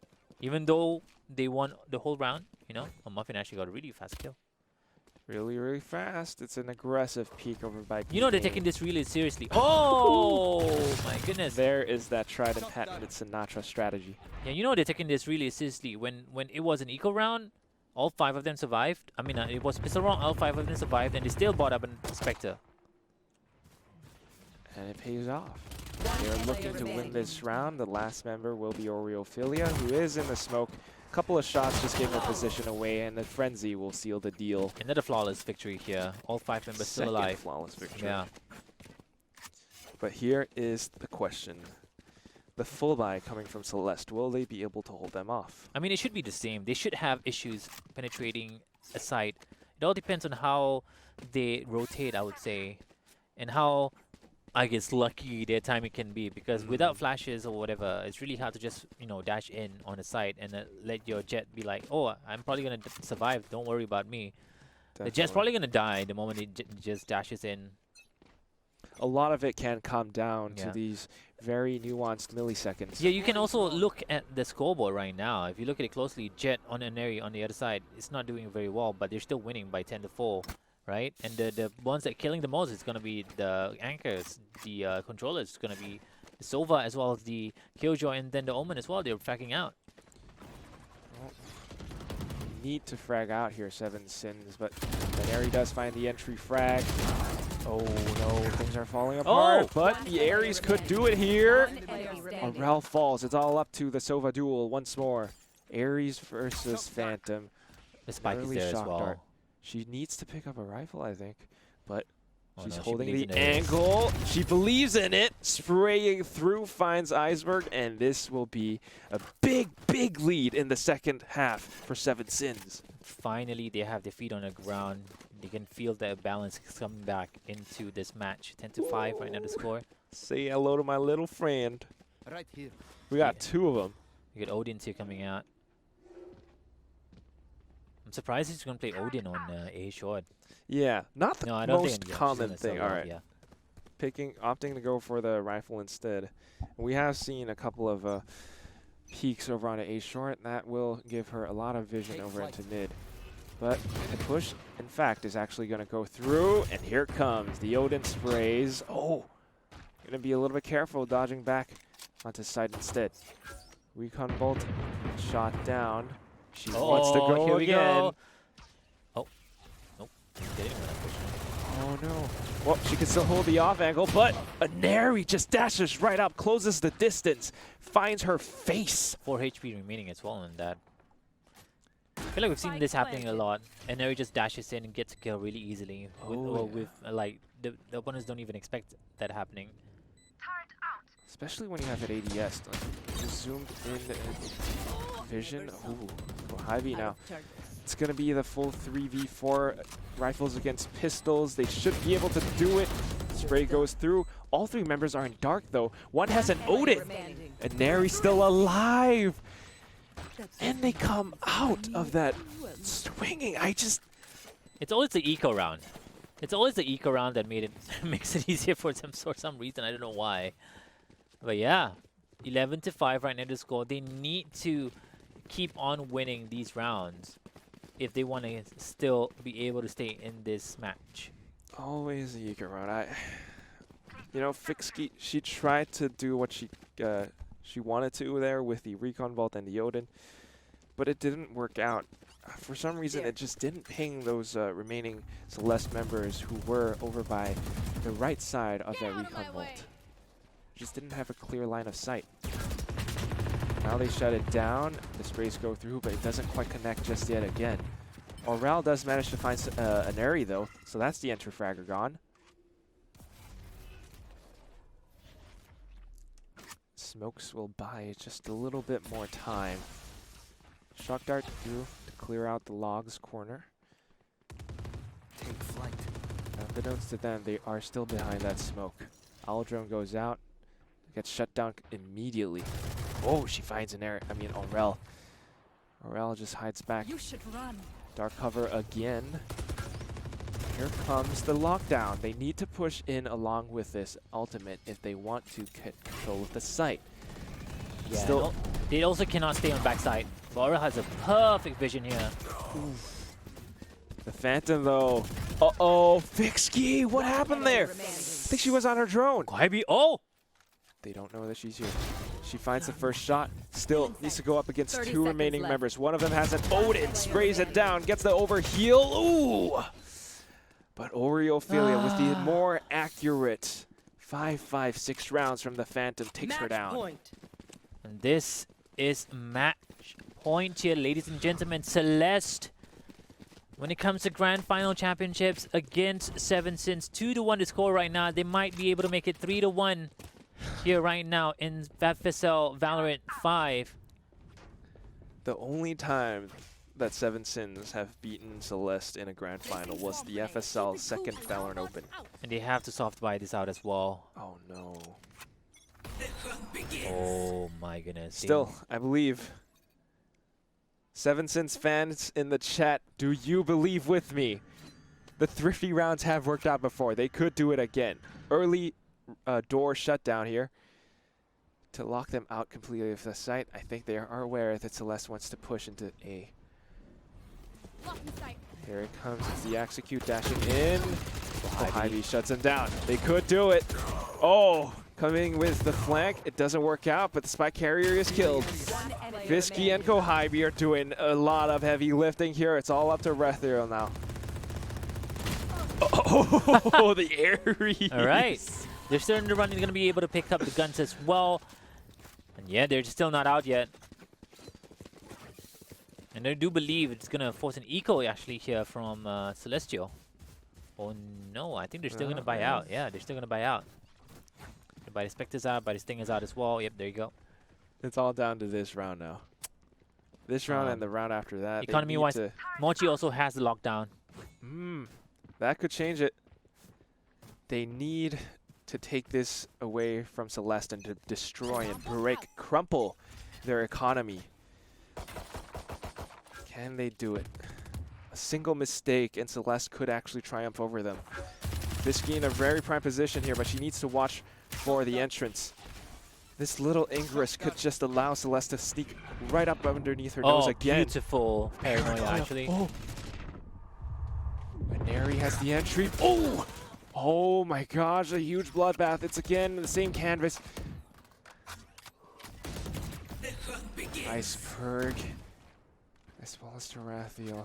Even though they won the whole round, you know, a Muffin actually got a really fast kill. Really, really fast. It's an aggressive peek over by You know they're taking this really seriously. Oh my goodness. There is that tried and patented Sinatra strategy. Yeah, you know they're taking this really seriously. When it was an eco round, all 5 of them survived. I mean, it was pistol round, all 5 of them survived, and they still bought up a Spectre. And it pays off. They're looking to win this round. The last member will be Oreophilia, who is in the smoke. A couple of shots just gave her position away, and the Frenzy will seal the deal. Another flawless victory here. All 5 members still alive. Flawless victory. Yeah. But here is the question. The full buy coming from Celeste, will they be able to hold them off? I mean, it should be the same. They should have issues penetrating a site. It all depends on how they rotate, I would say, and how, I guess, lucky their timing can be. Because without flashes or whatever, it's really hard to just, you know, dash in on a site and let your jet be like, oh, I'm probably going to survive. Don't worry about me. Definitely. The jet's probably going to die the moment it just dashes in. A lot of it can come down to these very nuanced milliseconds. Yeah, you can also look at the scoreboard right now. If you look at it closely, Jet on Aneri on the other side, it's not doing very well, but they're still winning by 10-4, right? And the ones that are killing the most is going to be the anchors, the controllers. It's going to be the Sova as well as the Killjoy, and then the Omen as well. They're fragging out. Well, need to frag out here, 7 Sins, but Aneri does find the entry frag. Oh no, things are falling apart, but the Ares could do it here. Aurel falls. It's all up to the Sova duel once more. Ares versus Phantom. The spike is there as well. Dart. She needs to pick up a rifle, I think, but she's no, holding she the angle. She believes in it. Spraying through, finds Iceberg, and this will be a big, big lead in the second half for 7 Sins. Finally, they have their feet on the ground. They can feel the balance coming back into this match. 10-5 right now the score. Say hello to my little friend. Right here. We got 2 of them. We got Odin here coming out. I'm surprised he's going to play Odin on A short. Yeah, not the most common thing. All right, yeah. Opting to go for the rifle instead. We have seen a couple of peeks over on A short, and that will give her a lot of vision over into mid. But the push, in fact, is actually going to go through, and here it comes. The Odin sprays. Oh, going to be a little bit careful dodging back onto side instead. Recon Bolt shot down. She wants to go here we again. Go. Oh, nope. Oh no. Well, she can still hold the off angle, but Aneri just dashes right up, closes the distance, finds her face. 4 HP remaining as well on that. I feel like we've seen this happening a lot. And Aneri just dashes in and gets a kill really easily. With like the opponents don't even expect that happening. Especially when you have an ADS, just zoomed in vision. Ooh, Hy-Vee now. It's going to be the full 3v4 rifles against pistols. They should be able to do it. Spray goes through. All 3 members are in dark, though. One has an Odin. And Neri's still alive. And they come out of that swinging. It's always the eco round. It's always the eco round that makes it easier for them for some reason. I don't know why. But yeah, 11-5 right now the score. They need to keep on winning these rounds if they want to still be able to stay in this match. Always the eco round. You know, Fixky, she tried to do what she wanted to there with the Recon Vault and the Odin, but it didn't work out. For some reason, it just didn't ping those remaining Celeste members who were over by the right side of that Recon Vault. Just didn't have a clear line of sight. Now they shut it down. The sprays go through, but it doesn't quite connect just yet again. Aurel does manage to find Aneri, though, so that's the enter fragger gone. Smokes will buy just a little bit more time. Shock dart through to clear out the logs corner. Take flight. Unbeknownst to them, they are still behind that smoke. Owl drone goes out. gets shut down immediately. Oh, she finds an air. I mean, Aurel. Aurel just hides back. You should run. Dark cover again. Here comes the lockdown. They need to push in along with this ultimate if they want to get control of the site. Yeah, Still, they also cannot stay on backside. Laura has a perfect vision here. the Phantom though. Uh-oh, Fixkey, what happened there? I think she was on her drone. Kwaibi, oh! They don't know that she's here. She finds the first shot. Still needs to go up against 30 two seconds remaining left. members. One of them has an Odin, sprays it down, gets the overheal. Ooh! But Oreophilia with the more accurate 5-5-6 rounds from the Phantom takes her down. Point. And this is match point here, ladies and gentlemen. Celeste, when it comes to Grand Final Championships against Seven Sins, 2-1 to score right now. They might be able to make it 3-1 here right now in FSL Valorant 5. The only time that Seven Sins have beaten Celeste in a grand final was the FSL second Valorant Open. And they have to soft buy this out as well. Oh no. Oh my goodness. Still, I believe. Seven Sins fans in the chat, do you believe with me? The thrifty rounds have worked out before. They could do it again. Early door shutdown here to lock them out completely of the site. I think they are aware that Celeste wants to push into A. Here it comes. It's the execute dashing in. Ivy shuts him down. They could do it. Oh, coming with the flank. It doesn't work out, but the spike carrier is killed. Visky and Kohibi are doing a lot of heavy lifting here. It's all up to Rethiel now. Oh, the Aries. All right. They're still in the run. They're going to be able to pick up the guns as well. And yeah, they're still not out yet. And I do believe it's going to force an eco actually here from Celestial. Oh no, I think they're still going to buy out. Yeah, they're still going to buy out. They buy the Spectres out, buy the Stingers out as well. Yep, there you go. It's all down to this round now. This round and the round after that. Economy-wise, Mochi also has the lockdown. That could change it. They need to take this away from Celeste and to destroy and break, crumple their economy. Can they do it? A single mistake and Celeste could actually triumph over them. Visky in a very prime position here, but she needs to watch for the entrance. This little Ingress could just allow Celeste to sneak right up underneath her nose again. Beautiful paranoia actually. Oh. Neri has the entry. Oh! Oh my gosh, a huge bloodbath. It's again the same canvas. Iceberg. As well as Tarathiel.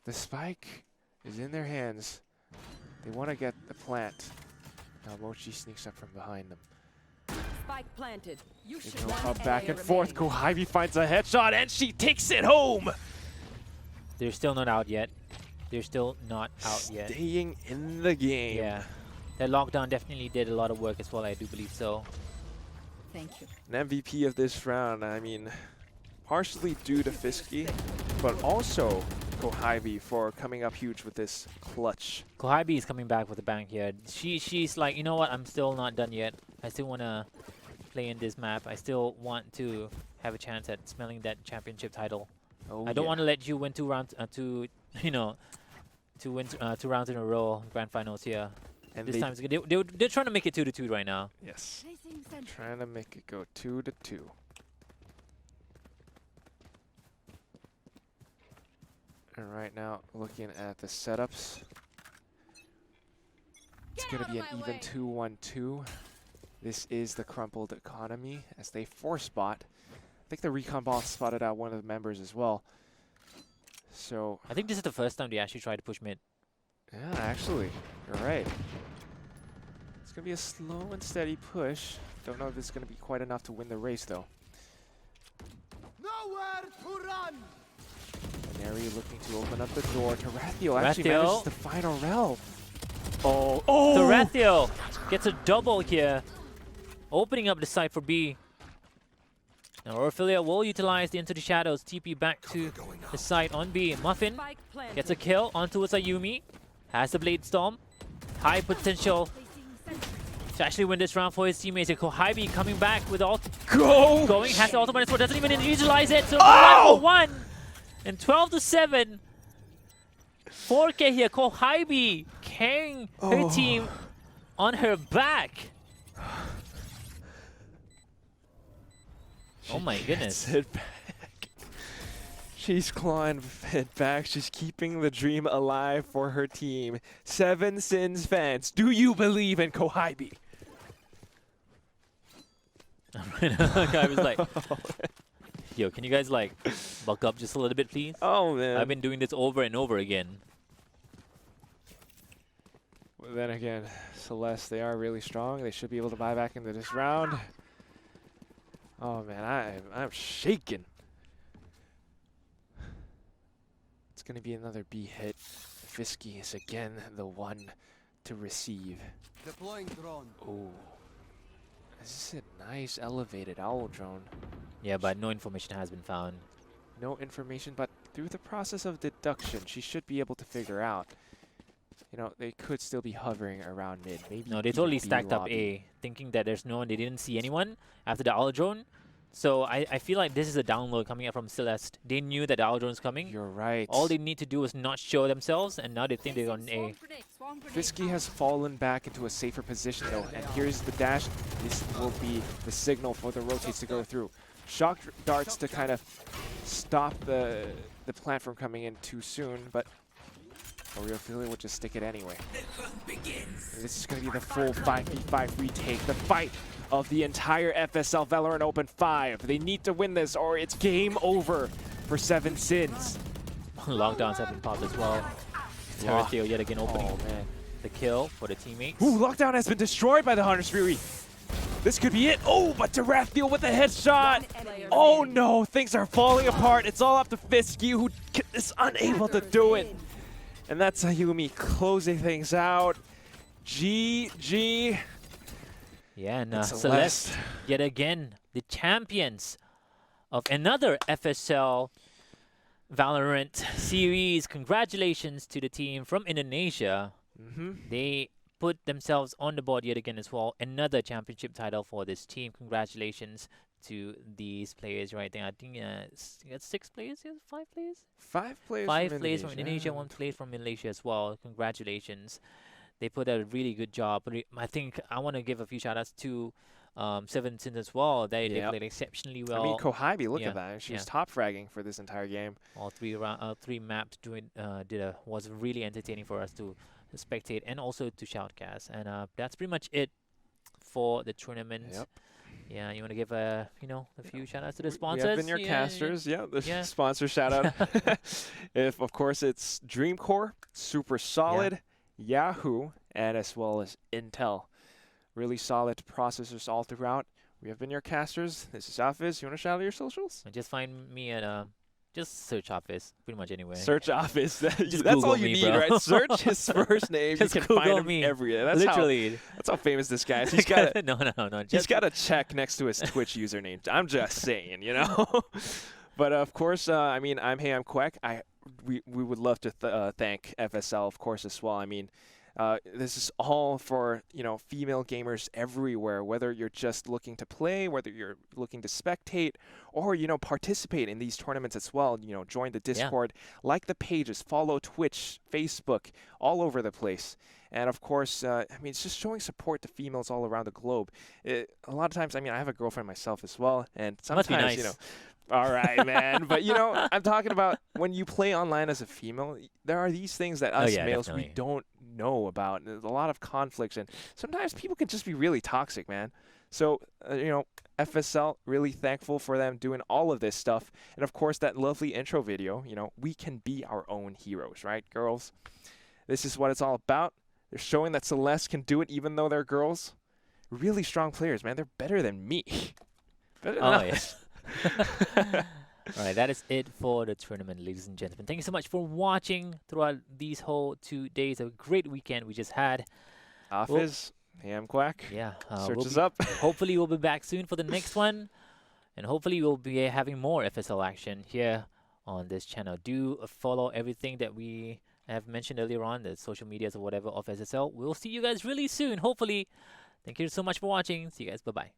The spike is in their hands. They want to get the plant. Now Mochi sneaks up from behind them. Spike planted. You They should go run. up back and forth. Kohibi finds a headshot and she takes it home. They're still not out yet. They're still not out yet. Staying in the game. Yeah. That lockdown definitely did a lot of work as well, I do believe so. Thank you. An MVP of this round, I mean, partially due to Fisky, but also Kohibi for coming up huge with this clutch. Kohibi is coming back with a bang here. She's like, you know what, I'm still not done yet. I still want to play in this map. I still want to have a chance at smelling that championship title. Oh, I don't want to let you win two rounds, two rounds in a row, grand finals here. And This time, they're trying to make it 2-2 right now. yes, trying to make it go 2-2. And right now, looking at the setups, it's going to be an even 2-1-2. This is the crumpled economy as they force spot. I think the recon boss spotted out one of the members as well. So I think this is the first time they actually tried to push mid. yeah, actually, you're right. It's going to be a slow and steady push. Don't know if it's going to be quite enough to win the race, though. Nowhere to run. Neri looking to open up the door. Tarathiel actually Tarathiel. manages to find Aurel. Oh, Oh! Tarathiel gets a double here, opening up the site for B. Now Orphilia will utilize the Into the Shadows, TP back to the site on B. Muffin Spike planted. gets a kill onto Ayumi, has the Blade Storm, high potential to actually win this round for his teammates. Kohibi coming back with all Go! has the ultimate sword, doesn't even utilize it. So Oh! 1 for 1 and 12-7. 4K here. Kohibi carrying her team on her back. Oh my goodness. It back. She's clawing it back. She's keeping the dream alive for her team. Seven Sins fans, do you believe in Kohibi? I was like, yo, can you guys like buck up just a little bit, please? Oh man. I've been doing this over and over again. But then again, Celeste, they are really strong. They should be able to buy back into this round. Oh man, I'm shaking. It's gonna be another B hit. Fisky is again the one to receive. Deploying drone. Ooh. This is a nice elevated owl drone. Yeah, but no information has been found. No information, but through the process of deduction, she should be able to figure out. You know, they could still be hovering around mid. Maybe No, they even totally B stacked up lobby. A, thinking that there's no one. They didn't see anyone after the owl drone. So I feel like this is a download coming up from Celeste. They knew that the owl drone's coming. You're right. All they need to do is not show themselves, and now they think they're on A. Fisky has fallen back into a safer position though, and here's the dash. This will be the signal for the rotates to go through. Shock darts to kind of stop the plant from coming in too soon, but Oreo will just stick it anyway. And this is going to be the full 5v5 retake, the fight of the entire FSL Valorant Open 5. They need to win this or it's game over for Seven Sins. Lockdowns have been popped as well. Terratio yet again opening the kill for the teammates. Ooh, Lockdown has been destroyed by the Hunter's Fury. This could be it. Oh, but Tarathiel with a headshot. Oh no, things are falling apart. It's all up to Fisky, who is unable to do it. And that's Ayumi closing things out. GG. Yeah, and It's Celeste, yet again, the champions of another FSL Valorant series. Congratulations to the team from Indonesia. They put themselves on the board yet again as well. Another championship title for this team. Congratulations to these players right there. I think you got 6 players here? 5 players? 5 players 5 players from Indonesia, 1 player from Malaysia as well. Congratulations. They put a really good job. I think I want to give a few shout outs to Seven Sins as well. They played exceptionally well. I mean, Kohibi, look Yeah, at that. She was top fragging for this entire game. All 3 maps was really entertaining for us to spectate and also to shoutcast. And that's pretty much it for the tournament. Yep. Yeah, you want to give a few shout outs to the sponsors? We have been your casters. Yeah, the sponsor shout out. Of course, it's Dreamcore, Super Solid, Yahoo, and as well as Intel. Really solid processors all throughout. We have been your casters. This is Office. You want to shout out your socials? Just find me at just search Office, pretty much anywhere. Search Office. That's Google all you me, need, bro. right? Search his first name. Just you can Google find him me. everywhere. Literally. That's how famous this guy is. He's got a, no. he's got a check next to his Twitch username. I'm just saying, you know. But of course, I mean, I'm Quack. We would love to thank FSL, of course, as well. I mean, this is all for, female gamers everywhere, whether you're just looking to play, whether you're looking to spectate, or, participate in these tournaments as well. Join the Discord, like the pages, follow Twitch, Facebook, all over the place. And of course, I mean, it's just showing support to females all around the globe. A lot of times, I mean, I have a girlfriend myself as well, and sometimes, Must be nice. all right, man. But, I'm talking about when you play online as a female, there are these things that us males, definitely. we don't know about. There's a lot of conflicts, and sometimes people can just be really toxic, man. So, FSL, really thankful for them doing all of this stuff. And, of course, that lovely intro video, we can be our own heroes, right, girls? This is what it's all about. They're showing that Celeste can do it even though they're girls. Really strong players, man. They're better than me. Better than us. All right, that is it for the tournament, ladies and gentlemen. Thank you so much for watching throughout these whole 2 days. A great weekend we just had. Office, Ham Quack. Yeah. Search us up. Hopefully we'll be back soon for the next one. And hopefully we'll be having more FSL action here on this channel. Do follow everything that we have mentioned earlier on, the social medias or whatever of SSL. We'll see you guys really soon. Hopefully Thank you so much for watching. See you guys. Bye bye.